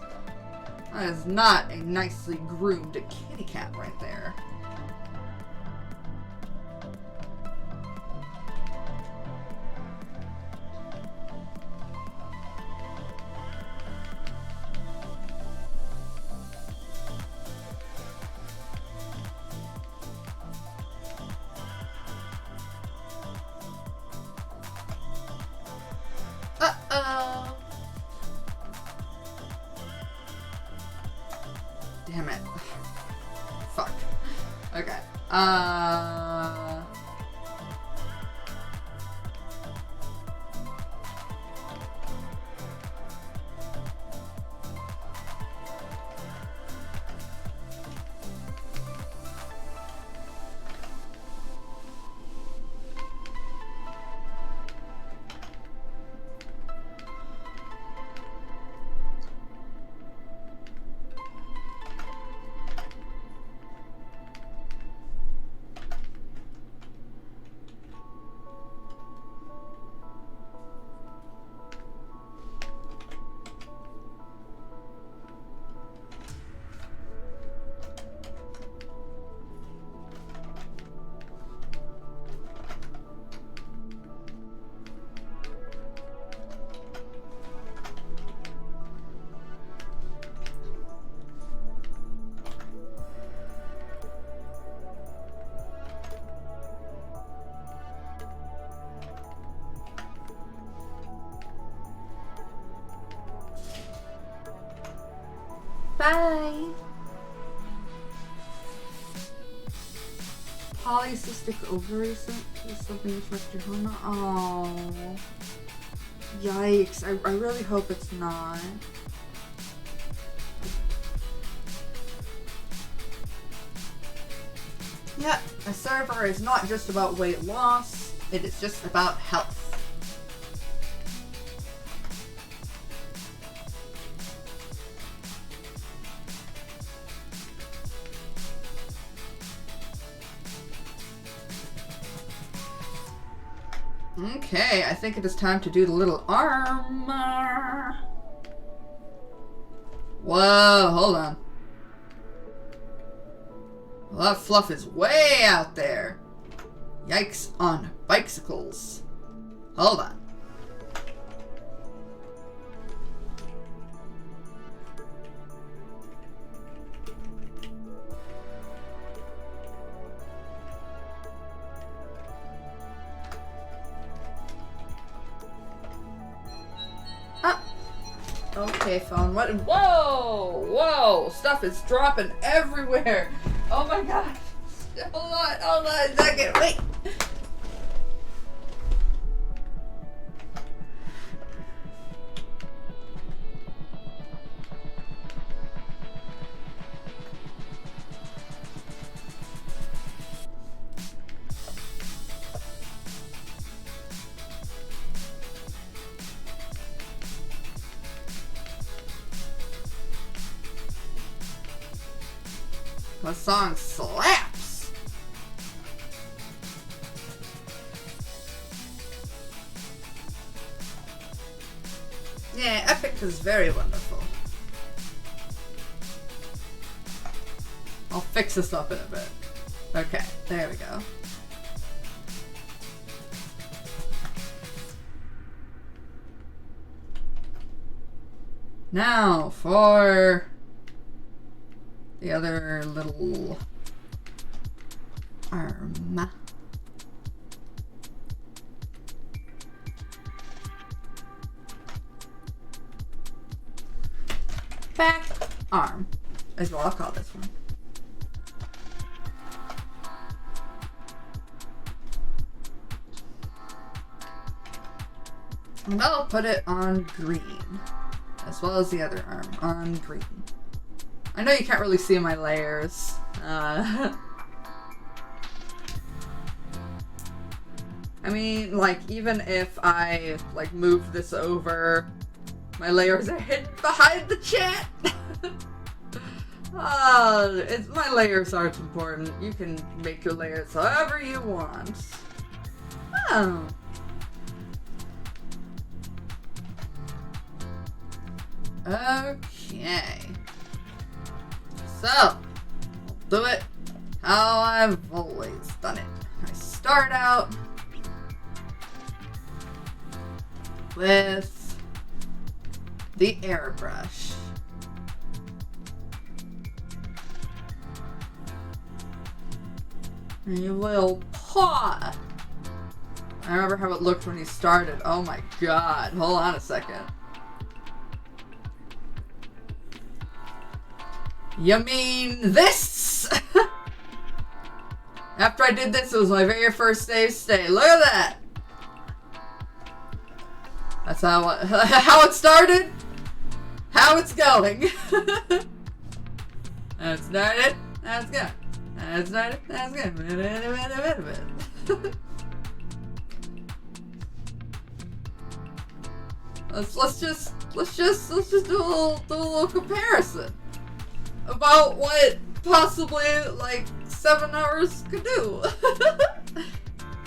That is not a nicely groomed kitty cat right there. Uh-oh. Damn it. Fuck. Okay. Bye. Polycystic ovaries. Is something affect your hormone? Oh. Yikes. I really hope it's not. Yeah, a server is not just about weight loss, it is just about health. Okay, I think it is time to do the little armor. Whoa, hold on. Well, that fluff is way out there. Yikes on bicycles. Hold on. Okay, phone. What? Whoa! Whoa! Stuff is dropping everywhere. Oh my gosh. Hold on a second. Wait. The song slaps! Yeah, Epic is very wonderful. I'll fix this up in a bit. Okay, there we go. Now for the other little arm. Back arm is what I'll call this one. And I'll put it on green, as well as the other arm on green. I know you can't really see my layers. I I mean, like, even if I, like, move this over, my layers are hidden behind the chat! My layers aren't important. You can make your layers however you want. Oh. Okay. So, I'll do it how I've always done it. I start out with the airbrush. And you will paw. I remember how it looked when you started. Oh my god. Hold on a second. You mean this? After I did this, it was my very first day of stay. Look at that. That's how it started. How it's going. And it started. Now it's going. And it started. Now it's going. Let's just do a little comparison about what possibly like 7 hours could do.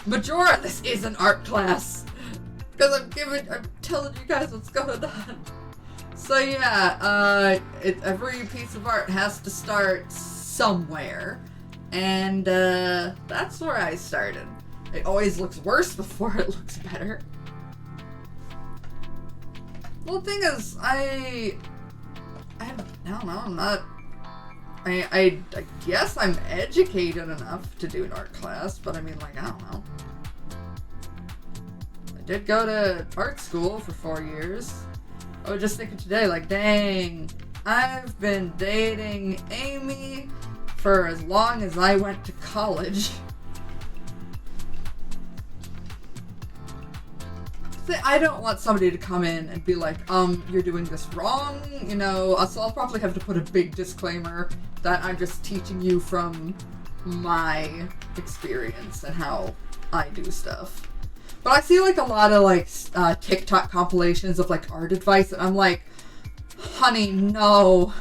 Majora, this is an art class because I'm telling you guys what's going on. So yeah, every piece of art has to start somewhere, and that's where I started. It always looks worse before it looks better. Well, the thing is, I don't know, I'm not... I guess I'm educated enough to do an art class, but I mean, like, I don't know. I did go to art school for 4 years. I was just thinking today, like, dang, I've been dating Amy for as long as I went to college. I don't want somebody to come in and be like, you're doing this wrong, you know, so I'll probably have to put a big disclaimer that I'm just teaching you from my experience and how I do stuff. But I see, like, a lot of, like, TikTok compilations of, like, art advice, and I'm like, honey, no,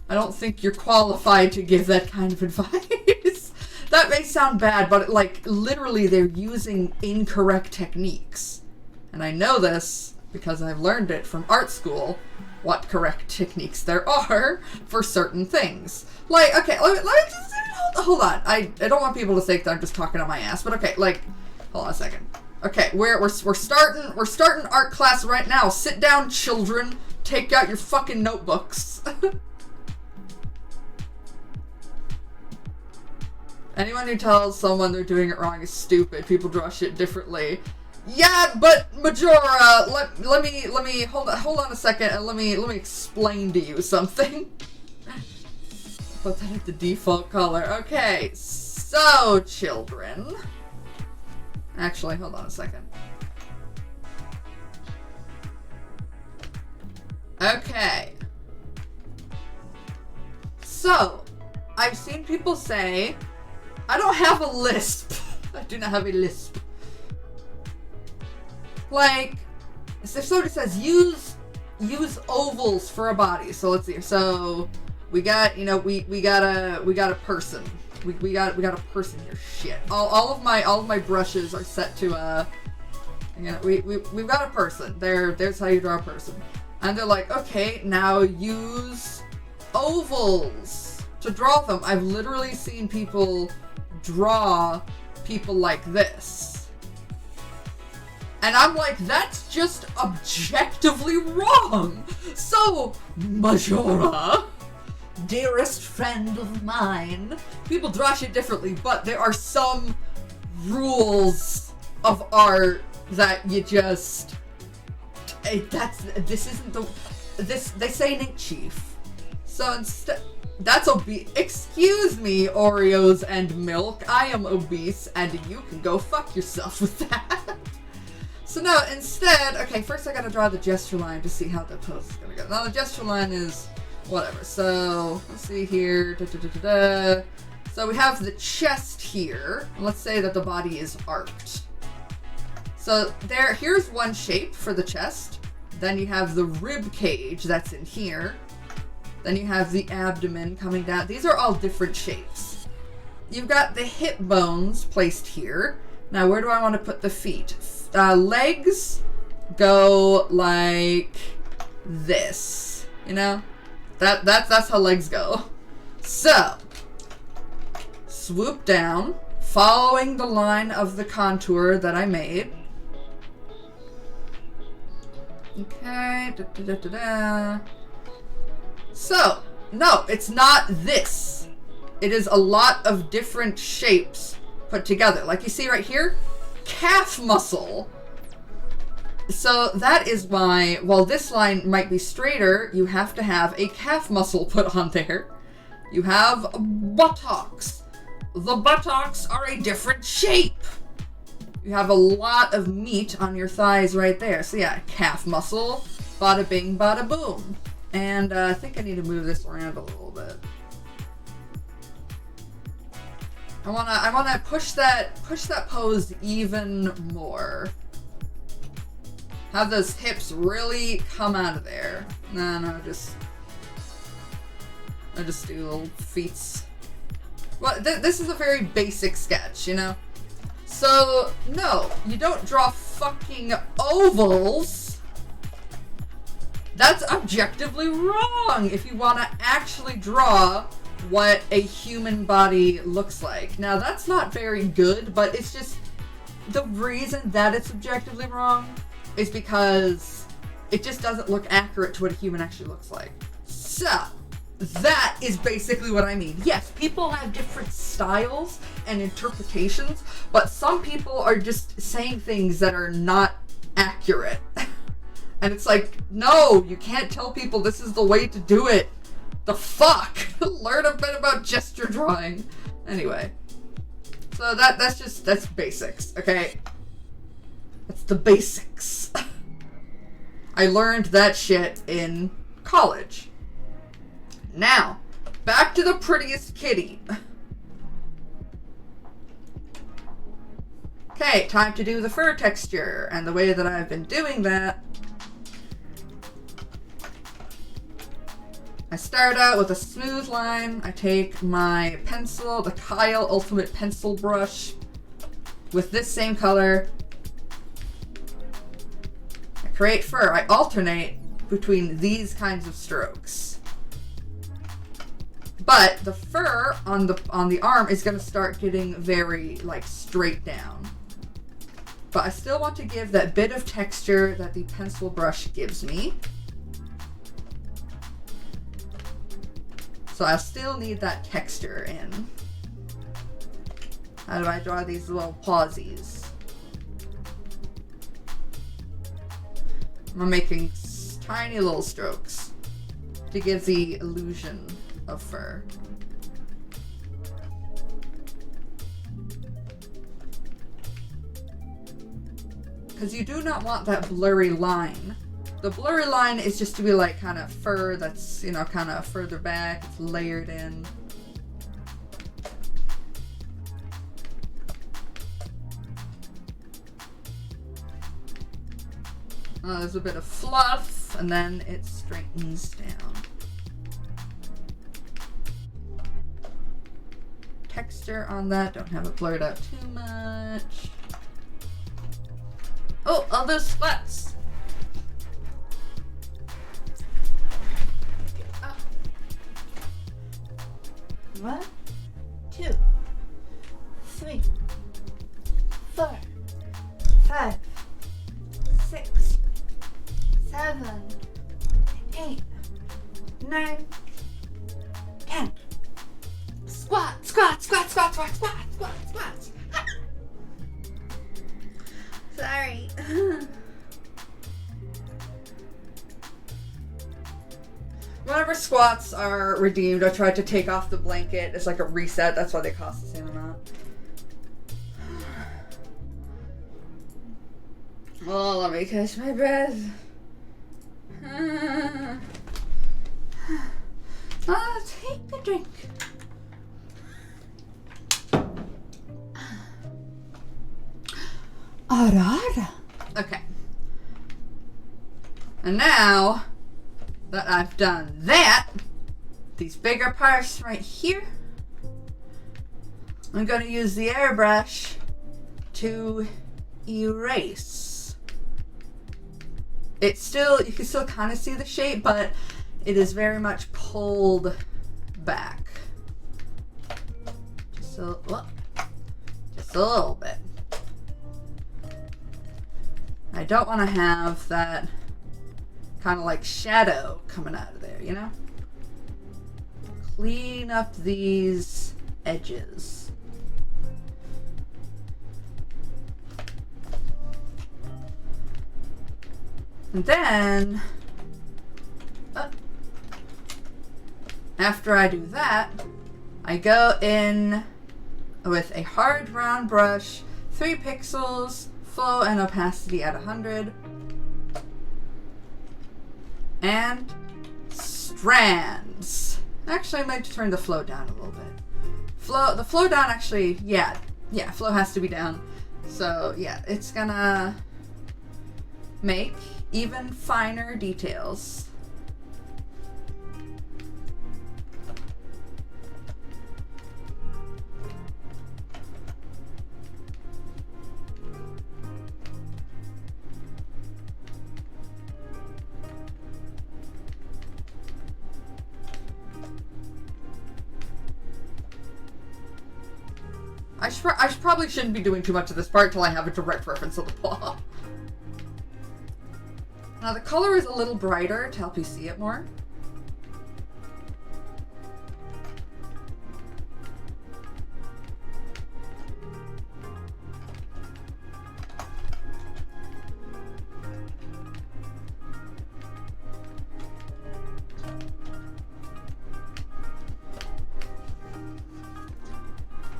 I don't think you're qualified to give that kind of advice. That may sound bad, but, like, literally they're using incorrect techniques. And I know this because I've learned it from art school, what correct techniques there are for certain things. Like, okay, let me just, hold on. I don't want people to think that I'm just talking on my ass, but okay, like, hold on a second. Okay, we're starting art class right now. Sit down, children. Take out your fucking notebooks. Anyone who tells someone they're doing it wrong is stupid. People draw shit differently. Yeah, but Majora, let me hold on a second and let me explain to you something. Put that at the default color. Okay, so children. Actually, hold on a second. Okay. So, I've seen people say, I don't have a lisp. I do not have a lisp. Like, if somebody says use ovals for a body, so let's see. So we got, you know, we got a person. We got a person here. Shit. All of my brushes are set to you know, we've got a person. There's how you draw a person. And they're like, okay, now use ovals to draw them. I've literally seen people draw people like this. And I'm like, that's just objectively wrong. So, Majora, dearest friend of mine, people draw shit differently, but there are some rules of art that you just, this they say it ain't chief. So instead, that's obese. Excuse me, Oreos and milk. I am obese, and you can go fuck yourself with that. So no, instead, okay, first I gotta draw the gesture line to see how the pose is gonna go. Now the gesture line is whatever. So let's see here. So we have the chest here. Let's say that the body is arced. So here's one shape for the chest. Then you have the rib cage that's in here. Then you have the abdomen coming down. These are all different shapes. You've got the hip bones placed here. Now, where do I want to put the feet? Legs go like this. You know? That's how legs go. So, swoop down, following the line of the contour that I made. Okay. So, no, it's not this. It is a lot of different shapes put together. Like you see right here, calf muscle. So that is why, while this line might be straighter, you have to have a calf muscle put on there. You have buttocks. The buttocks are a different shape. You have a lot of meat on your thighs right there. So yeah, calf muscle, bada bing, bada boom. And I think I need to move this around a little bit. I wanna push that pose even more. Have those hips really come out of there. No, I just do little feats. Well, this is a very basic sketch, you know? So, no, you don't draw fucking ovals. That's objectively wrong if you want to actually draw what a human body looks like. Now, that's not very good, but it's just the reason that it's objectively wrong is because it just doesn't look accurate to what a human actually looks like. So, that is basically what I mean. Yes, people have different styles and interpretations, but some people are just saying things that are not accurate. And it's like, no, you can't tell people this is the way to do it. The fuck? Learn a bit about gesture drawing. Anyway. So that's basics, okay? That's the basics. I learned that shit in college. Now, back to the prettiest kitty. Okay, time to do the fur texture. And the way that I've been doing that, I start out with a smooth line. I take my pencil, the Kyle Ultimate Pencil Brush, with this same color. I create fur. I alternate between these kinds of strokes. But the fur on the arm is going to start getting very, like, straight down. But I still want to give that bit of texture that the pencil brush gives me. So I still need that texture in. How do I draw these little pawsies? I'm making tiny little strokes to give the illusion of fur. Because you do not want that blurry line. The blurry line is just to be like kind of fur that's, you know, kind of further back, it's layered in. There's a bit of fluff, and then it straightens down. Texture on that, don't have it blurred out too much. Oh, other spots! 1, 2, 3, 4, 5, 6, 7, 8, 9, 10. Squat, squat, squat, squat, squat, squat, squat, squat. Sorry. Whenever squats are redeemed, I try to take off the blanket. It's like a reset. That's why they cost the same amount. Oh, let me catch my breath. Take a drink. Ara. Okay. And now that I've done that, these bigger parts right here, I'm going to use the airbrush to erase. It's still, you can still kind of see the shape, but it is very much pulled back. Just a little bit. I don't want to have that kind of like shadow coming out of there, you know? Clean up these edges. And then, after I do that, I go in with a hard round brush, 3 pixels, flow and opacity at 100, and strands. Actually, I might turn the flow down a little bit. The flow down actually, yeah, flow has to be down. So yeah, it's gonna make even finer details. I probably shouldn't be doing too much of this part till I have a direct reference to the paw. Now the color is a little brighter to help you see it more.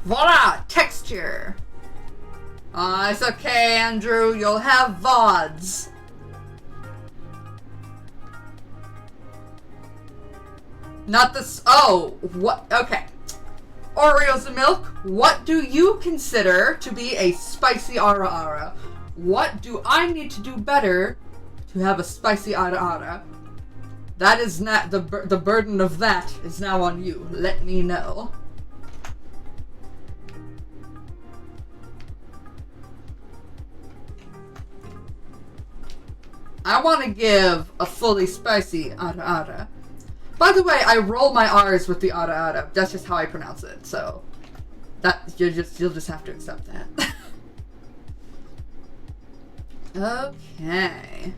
Voila! Texture! It's okay, Andrew. You'll have VODs. Not this. Oh, what? Okay. Oreos and milk, what do you consider to be a spicy ara ara? What do I need to do better to have a spicy ara ara? That is not the burden of that is now on you. Let me know. I want to give a fully spicy ara ara. By the way, I roll my R's with the ara ara. That's just how I pronounce it. So that you'll just have to accept that. Okay.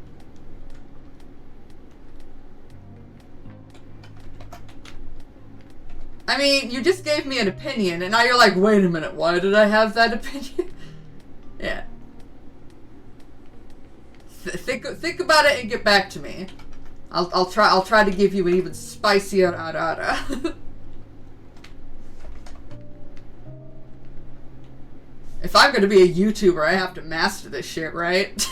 I mean, you just gave me an opinion, and now you're like, wait a minute, why did I have that opinion? Yeah. Think about it and get back to me. I'll try to give you an even spicier ara. If I'm gonna be a YouTuber, I have to master this shit, right?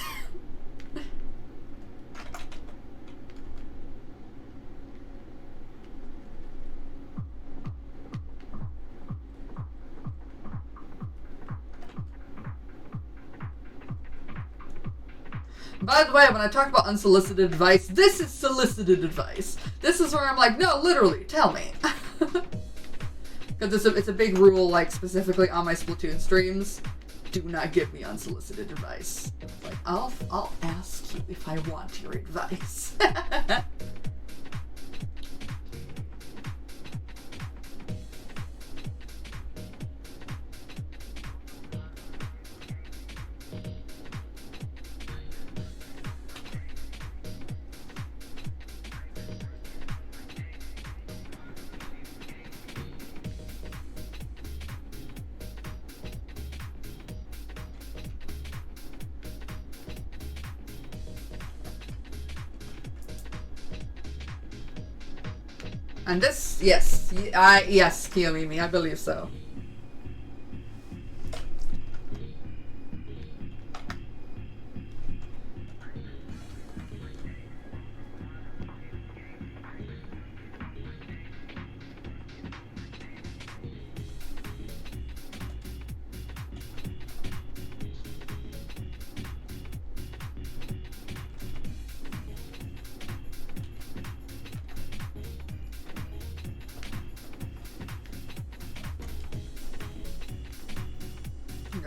By the way, when I talk about unsolicited advice, this is solicited advice. This is where I'm like, no, literally, tell me. Because it's a big rule, like, specifically on my Splatoon streams. Do not give me unsolicited advice. Like, I'll ask you if I want your advice. And this, yes, yes, Kiyomimi, I believe so.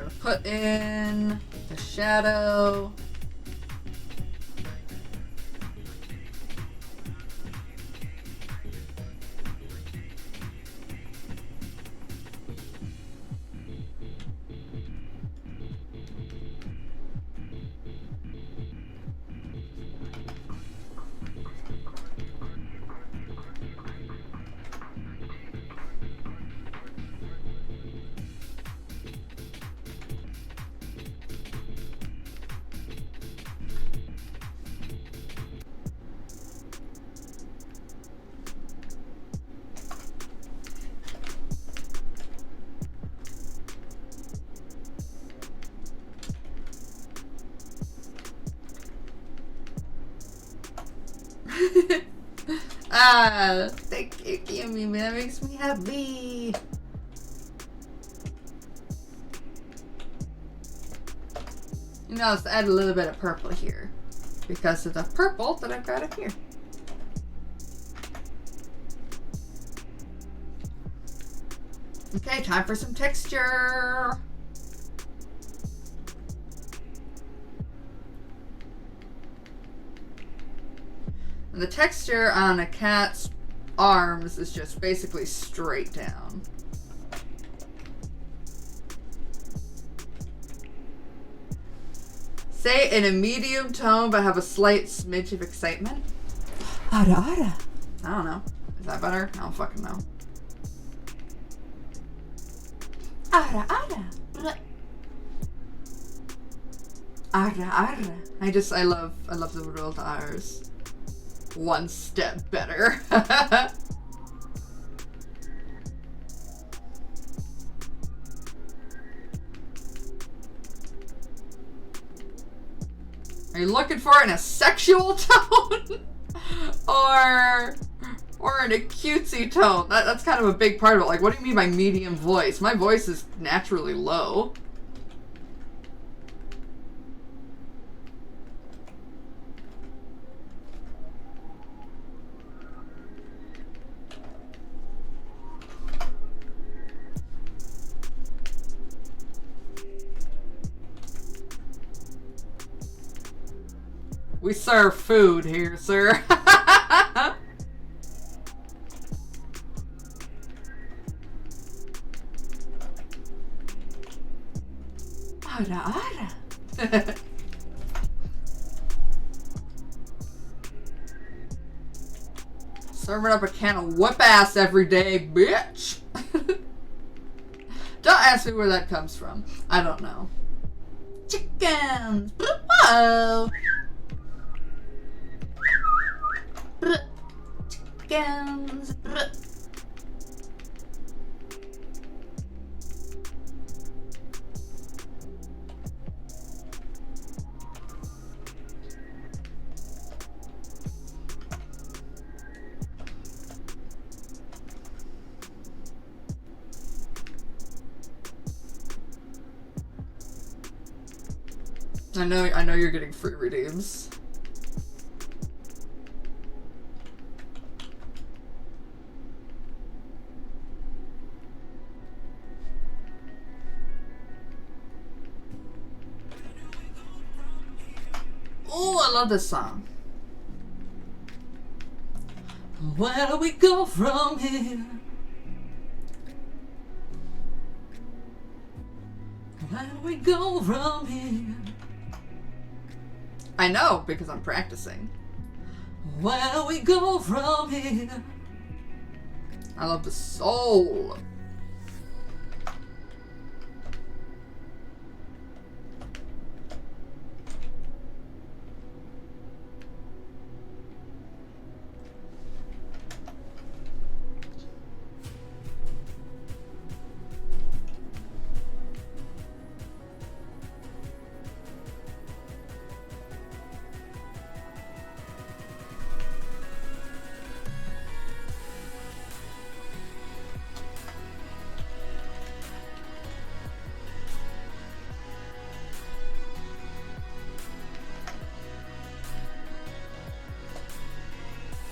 gonna put in the shadow. Thank you, Kimmy. That makes me happy. You know, let's add a little bit of purple here because of the purple that I've got up here. Okay, time for some texture. And the texture on a cat's arms is just basically straight down. Say it in a medium tone, but have a slight smidge of excitement. Ara ara. I don't know. Is that better? I don't fucking know. Ara ara. Ara ara. I love the rolled R's. One step better. Are you looking for it in a sexual tone? or in a cutesy tone? That's kind of a big part of it. Like, what do you mean by medium voice? My voice is naturally low. We serve food here, sir. Ara ara. Serving up a can of whoop ass every day, bitch. Don't ask me where that comes from. I don't know. Chickens. Whoa. Chickens. I know you're getting free redeems. Oh, I love this song. Where do we go from here? Where do we go from here? I know, because I'm practicing. Where do we go from here? I love the soul.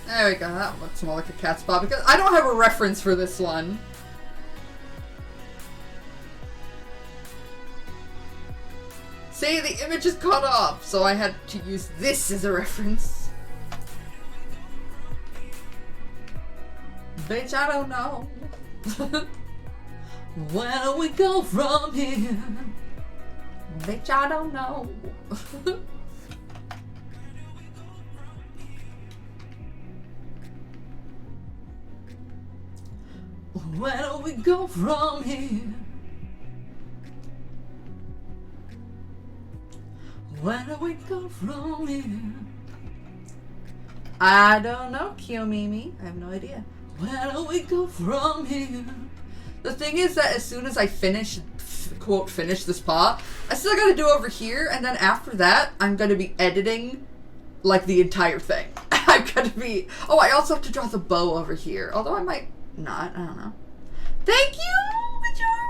There we go, that looks more like a cat spot because I don't have a reference for this one. See, the image is cut off, so I had to use this as a reference. Bitch, I don't know. Where do we go from here? Bitch, I don't know. Where do we go from here? Where do we go from here? I don't know, Kiyomimi. I have no idea. Where do we go from here? The thing is that as soon as I finish, quote, finish this part, I still gotta do over here, and then after that, I'm gonna be editing, like, the entire thing. I'm gonna be... Oh, I also have to draw the bow over here. Although I might not. I don't know. Thank you, Majora!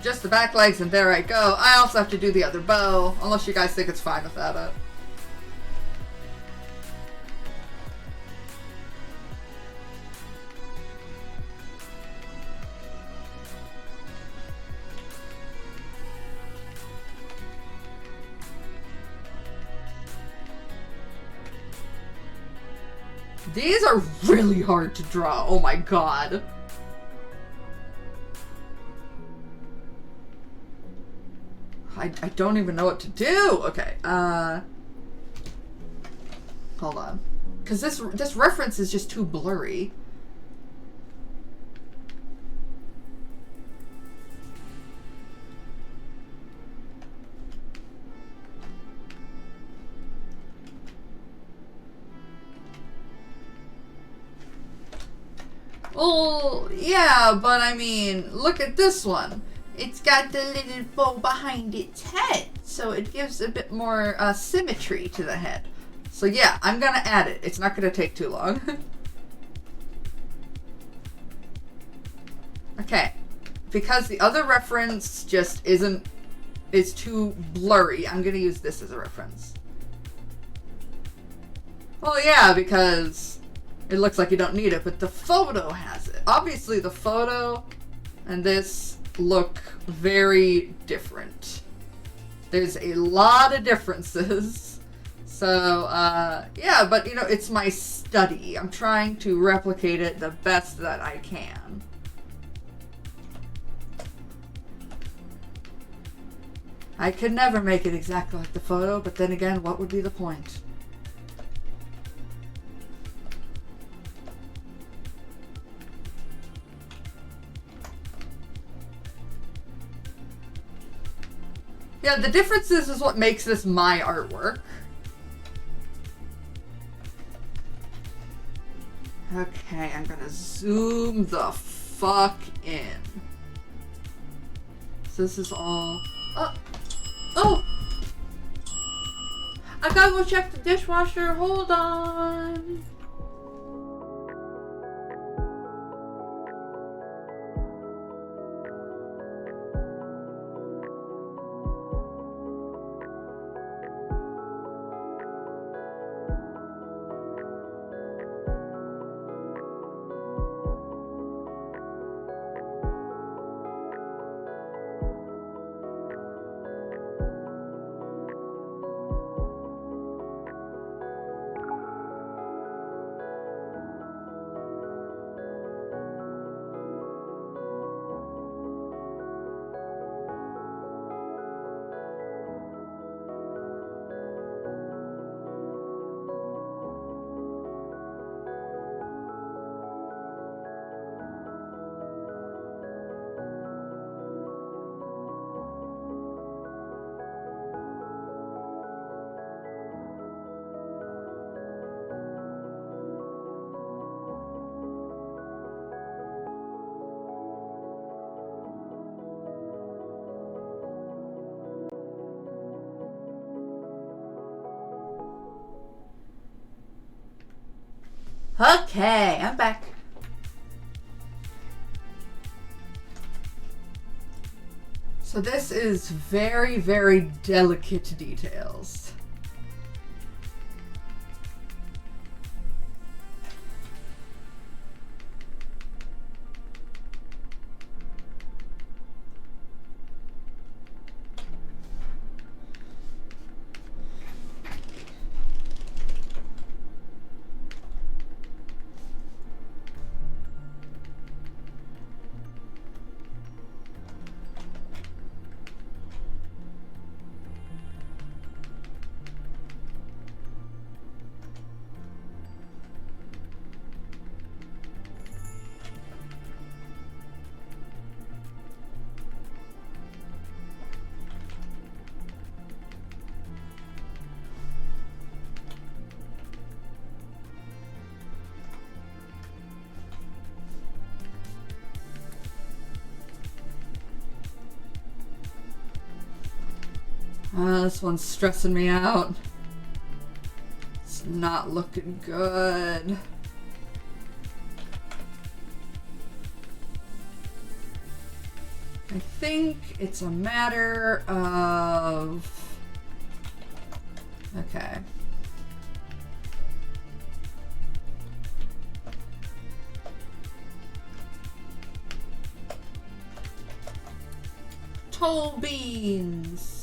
Just the back legs, and there I go. I also have to do the other bow, unless you guys think it's fine without it. These are really hard to draw. Oh my god. I don't even know what to do. Okay, hold on. Because this reference is just too blurry. Well, yeah, but I mean, look at this one. It's got the little bow behind its head, so it gives a bit more symmetry to the head. So yeah, I'm gonna add it. It's not gonna take too long. Okay, because the other reference just is too blurry, I'm gonna use this as a reference. Well, yeah, because it looks like you don't need it, but the photo has it. Obviously, the photo and this look very different. There's a lot of differences. So, yeah, but you know, it's my study. I'm trying to replicate it the best that I can. I could never make it exactly like the photo, but then again, what would be the point? Yeah, the differences is what makes this my artwork. Okay, I'm gonna zoom the fuck in. So this is all... Oh! I gotta go check the dishwasher, hold on! Okay, I'm back. So this is very, very delicate details. This one's stressing me out. It's not looking good. I think it's a matter of... Okay. Tall beans.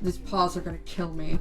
These paws are gonna kill me.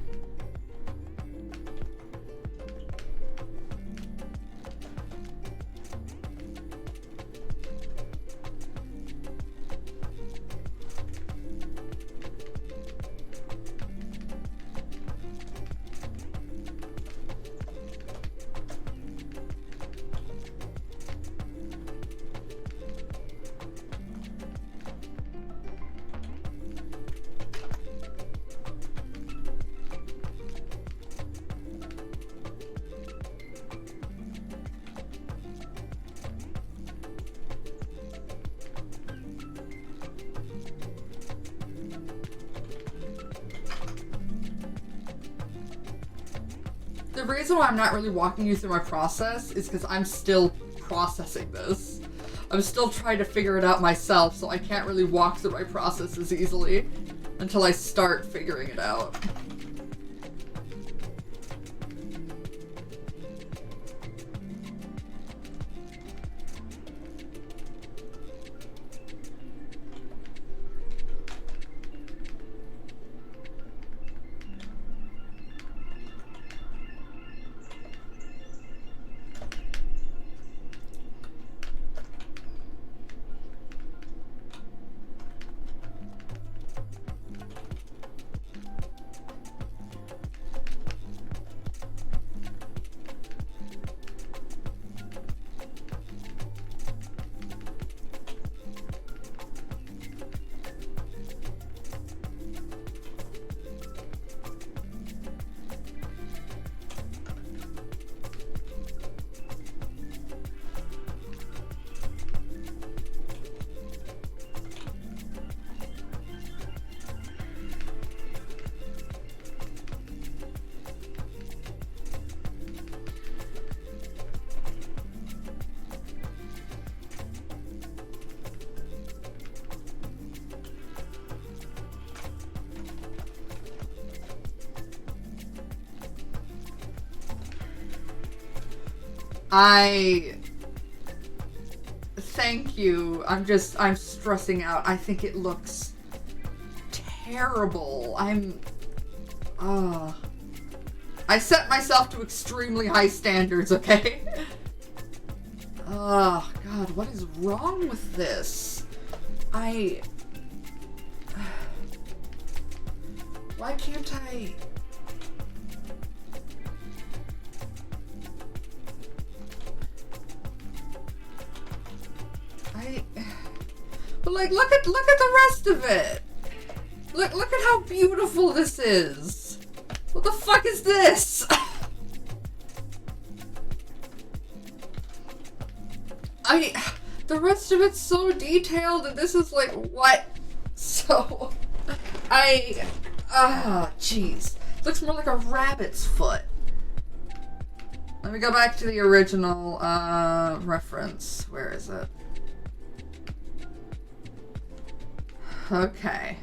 The reason why I'm not really walking you through my process is because I'm still processing this. I'm still trying to figure it out myself, so I can't really walk through my process as easily until I start figuring it out. Thank you. I'm stressing out. I think it looks terrible. I set myself to extremely high standards, okay? Oh, God, what is wrong with this? Why can't I... But like, look at the rest of it. Look at how beautiful this is. What the fuck is this? The rest of it's so detailed, and this is like, what? So, jeez. Looks more like a rabbit's foot. Let me go back to the original, reference. Where is it? Okay.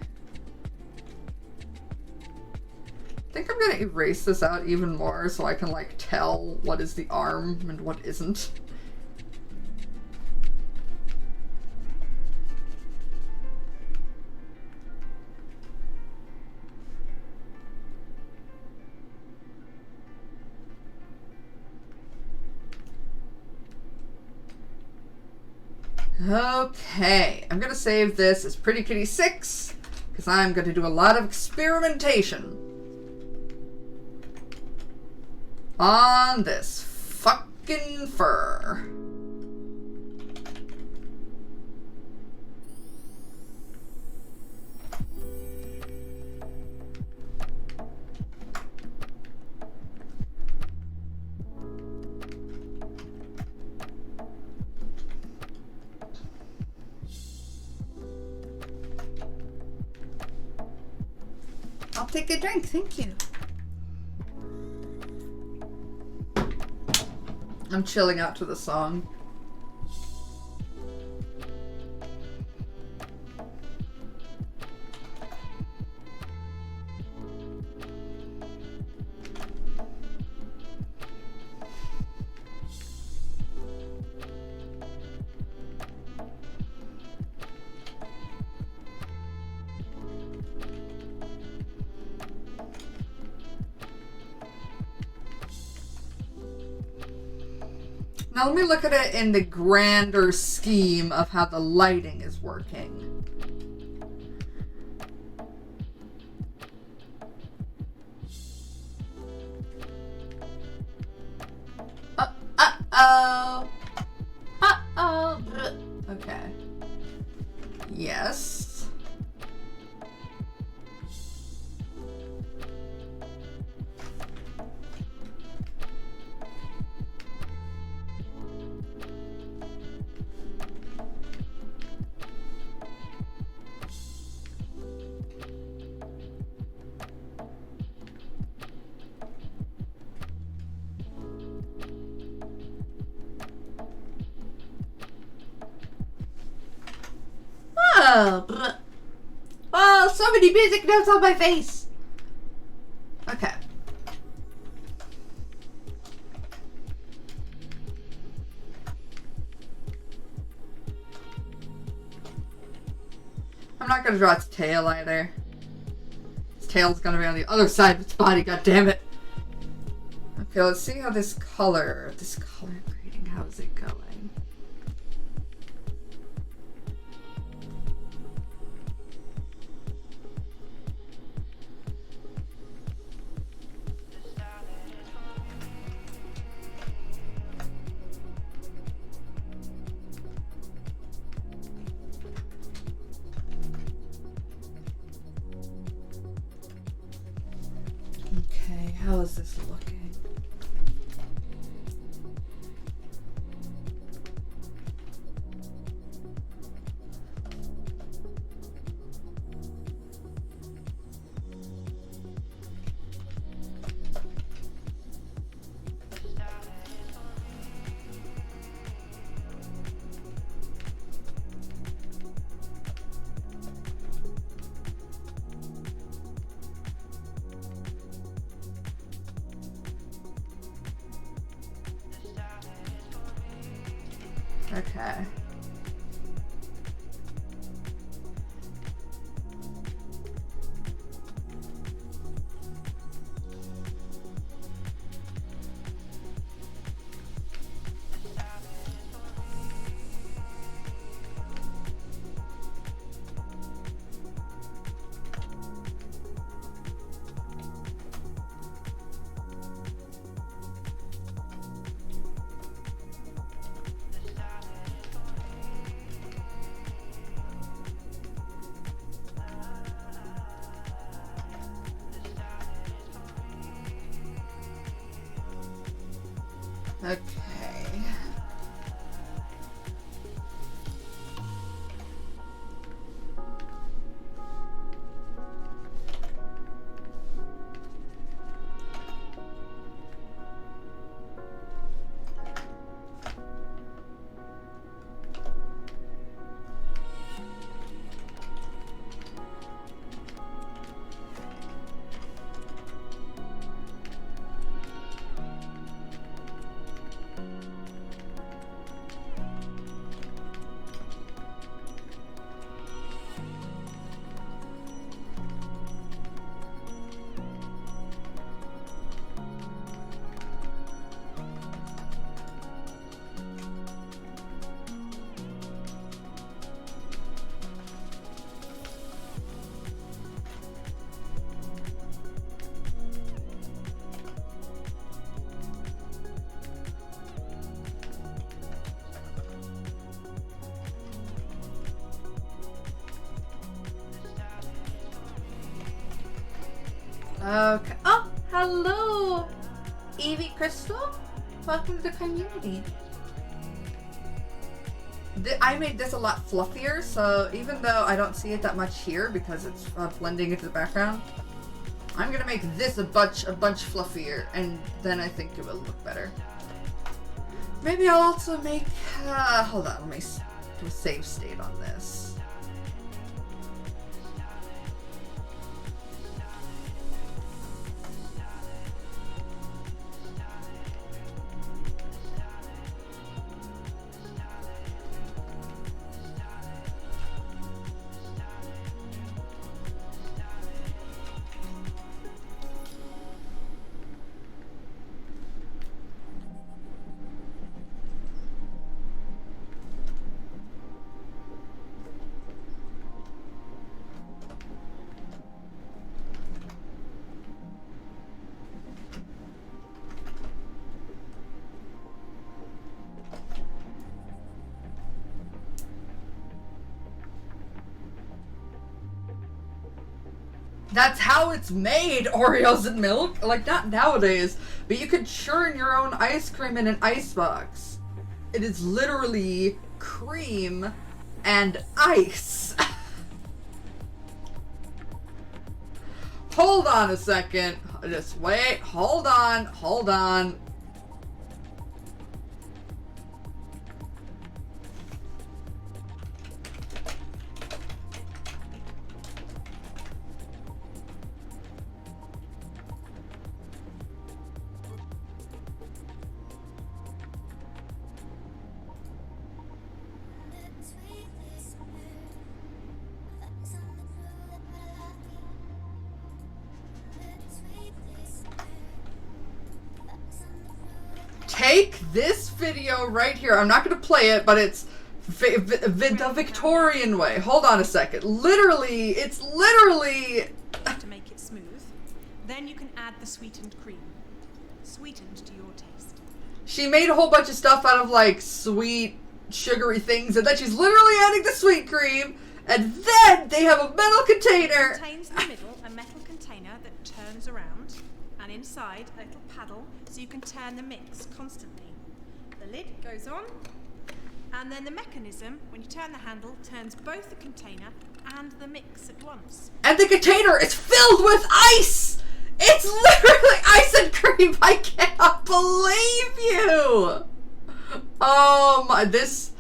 I think I'm gonna erase this out even more so I can, like, tell what is the arm and what isn't. Okay, I'm gonna save this as Pretty Kitty 6 because I'm gonna do a lot of experimentation on this fucking fur. I'll take a drink, thank you. I'm chilling out to the song. Now let me look at it in the grander scheme of how the lighting is working. Uh-oh. Uh-oh. Okay. Yes. Oh, so many music notes on my face. Okay. I'm not gonna draw its tail either. Its tail's gonna be on the other side of its body, god damn it. Okay, let's see how this color grading, how is it going? Okay, how is this looking? Okay. Okay. Okay. Oh, hello, Evie Crystal. Welcome to the community. I made this a lot fluffier, so even though I don't see it that much here because it's blending into the background, I'm gonna make this a bunch fluffier, and then I think it will look better. Maybe I'll also make. Hold on, let me do a save state on this. That's how it's made, Oreos and milk. Like, not nowadays, but you could churn your own ice cream in an icebox. It is literally cream and ice. Hold on a second. Just wait. Hold on. Hold on. Take this video right here. I'm not going to play it, but it's the Victorian way. Hold on a second. Literally, it's literally... To make it smooth. Then you can add the sweetened cream. Sweetened to your taste. She made a whole bunch of stuff out of, like, sweet, sugary things, and then she's literally adding the sweet cream, and then they have a metal container. It contains in the middle a metal container that turns around, and inside a little paddle so you can turn the mix constantly. The lid goes on, and then the mechanism, when you turn the handle, turns both the container and the mix at once. And the container is filled with ice! It's literally ice and cream! I cannot believe you! Oh my, this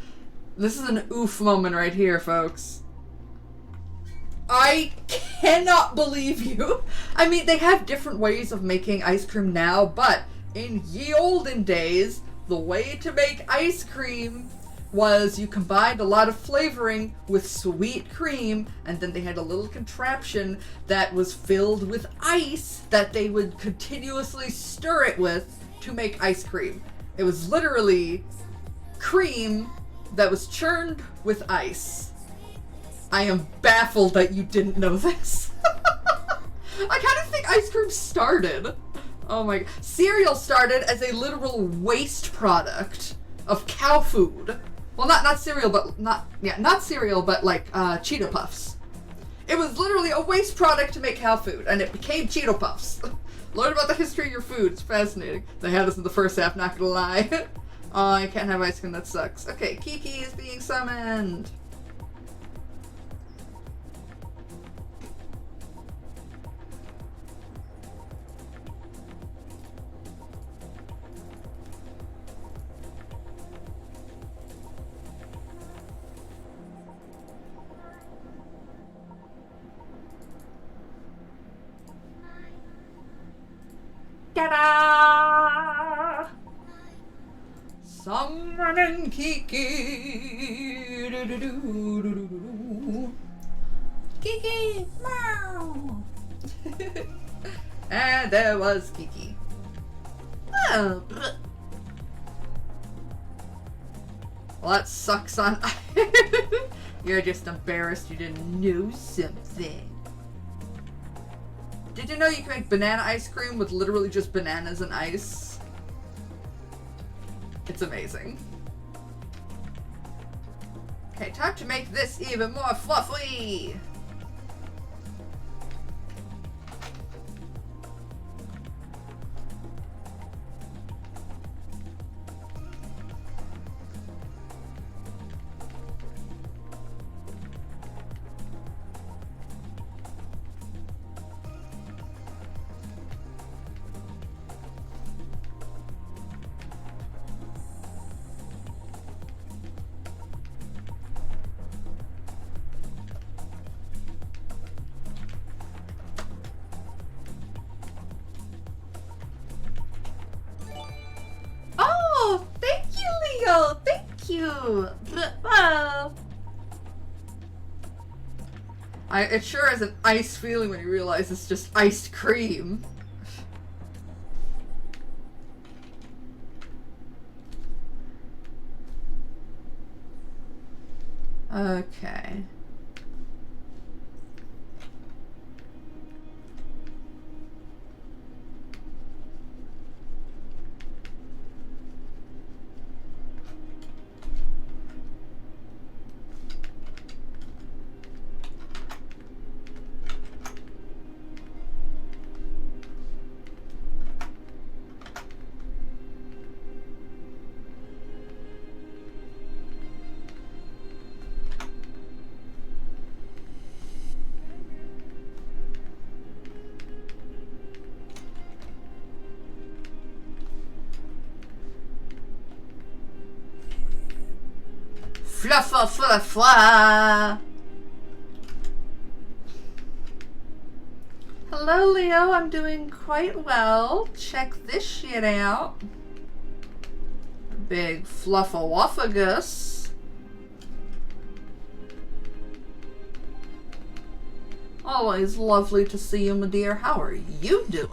is an oof moment right here, folks. I cannot believe you. I mean, they have different ways of making ice cream now, but in ye olden days, the way to make ice cream was you combined a lot of flavoring with sweet cream, and then they had a little contraption that was filled with ice that they would continuously stir it with to make ice cream. It was literally cream that was churned with ice. I am baffled that you didn't know this. I kind of think ice cream started. Oh my god. Cereal started as a literal waste product of cow food. Well, not cereal, but not cereal, but like Cheeto Puffs. It was literally a waste product to make cow food, and it became Cheeto Puffs. Learn about the history of your food. It's fascinating. They had this in the first half, not gonna lie. Oh, I can't have ice cream. That sucks. Okay, Kiki is being summoned. Ta-da! Summoning Kiki. Do-do-do-do-do-do-do. Kiki, meow. And there was Kiki. Oh, Well, that sucks on. You're just embarrassed you didn't know something. Did you know you can make banana ice cream with literally just bananas and ice? It's amazing. Okay, time to make this even more fluffy! oh, thank you, Leo. Thank you. Oh. It sure has an ice feeling when you realize it's just iced cream. Okay. Fluffa, fluffa. Hello, Leo. I'm doing quite well. Check this shit out. Big fluffawuffagus. Always lovely to see you, my dear. How are you doing?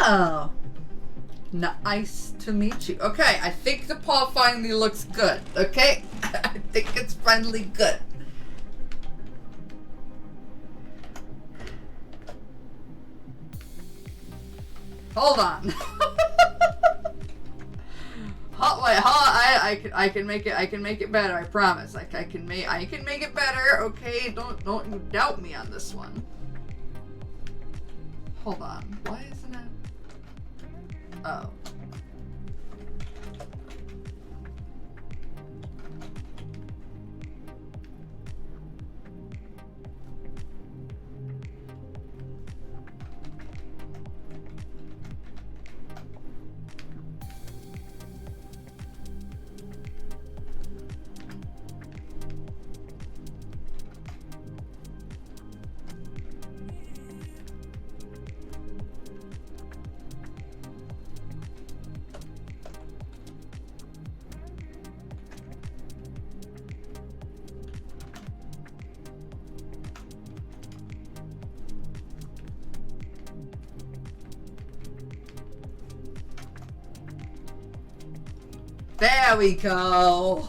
Oh. Nice to meet you. Okay, I think the paw finally looks good. Okay? I think it's finally good. Hold on. I can make it better. I promise. I can make it better. Okay, don't you doubt me on this one. Hold on. Why isn't it? Oh. There we go.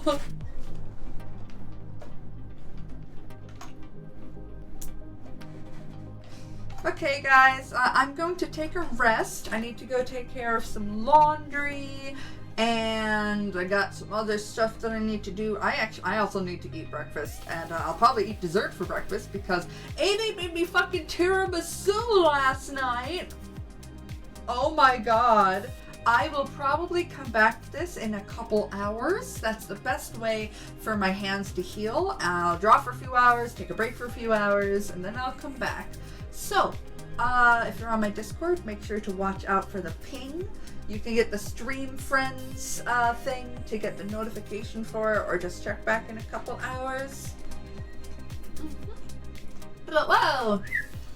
Okay, guys, I'm going to take a rest. I need to go take care of some laundry, and I got some other stuff that I need to do. I also need to eat breakfast, and I'll probably eat dessert for breakfast because Amy made me fucking tiramisu last night. Oh my god. I will probably come back to this in a couple hours. That's the best way for my hands to heal. I'll draw for a few hours, take a break for a few hours, and then I'll come back. So, if you're on my Discord, make sure to watch out for the ping. You can get the stream friends thing to get the notification for it, or just check back in a couple hours. But whoa!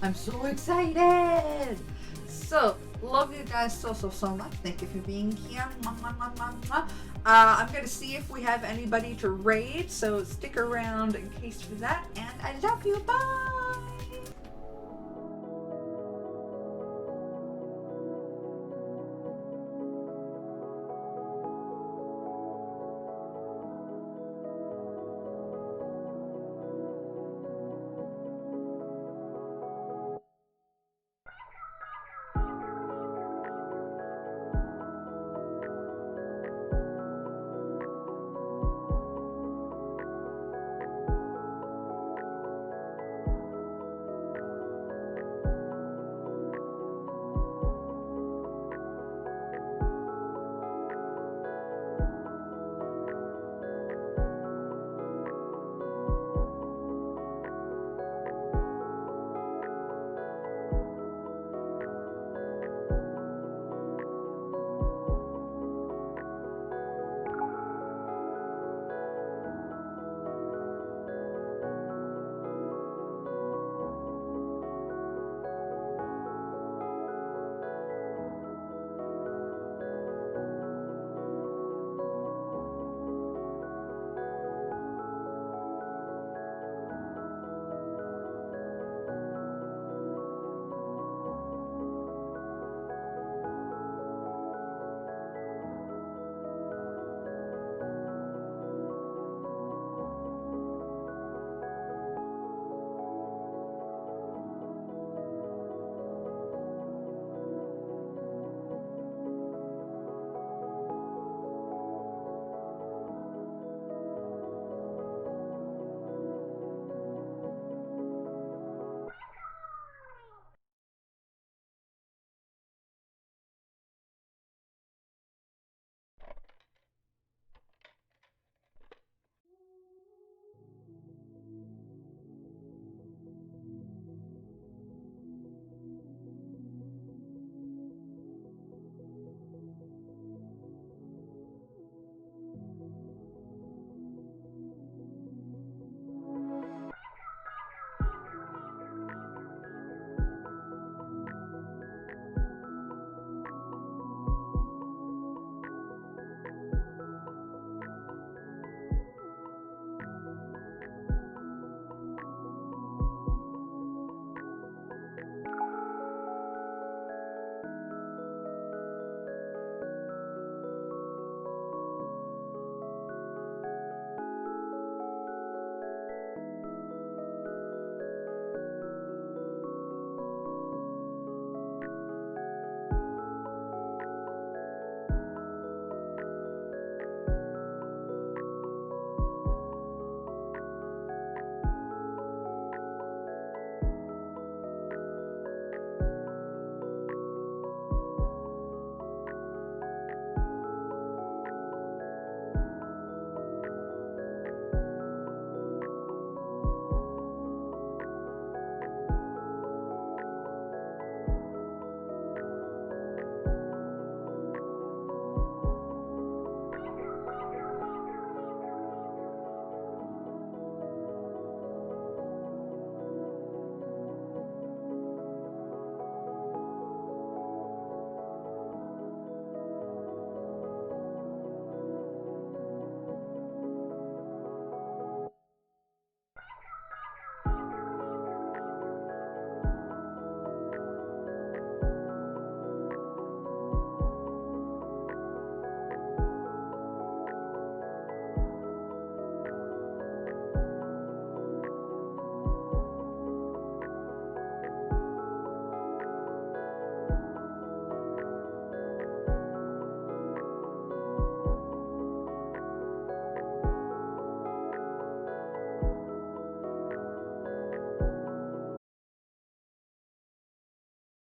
I'm so excited! So, love you guys so much. Thank you for being here. I'm going to see if we have anybody to raid, so stick around in case for that. And I love you. Bye!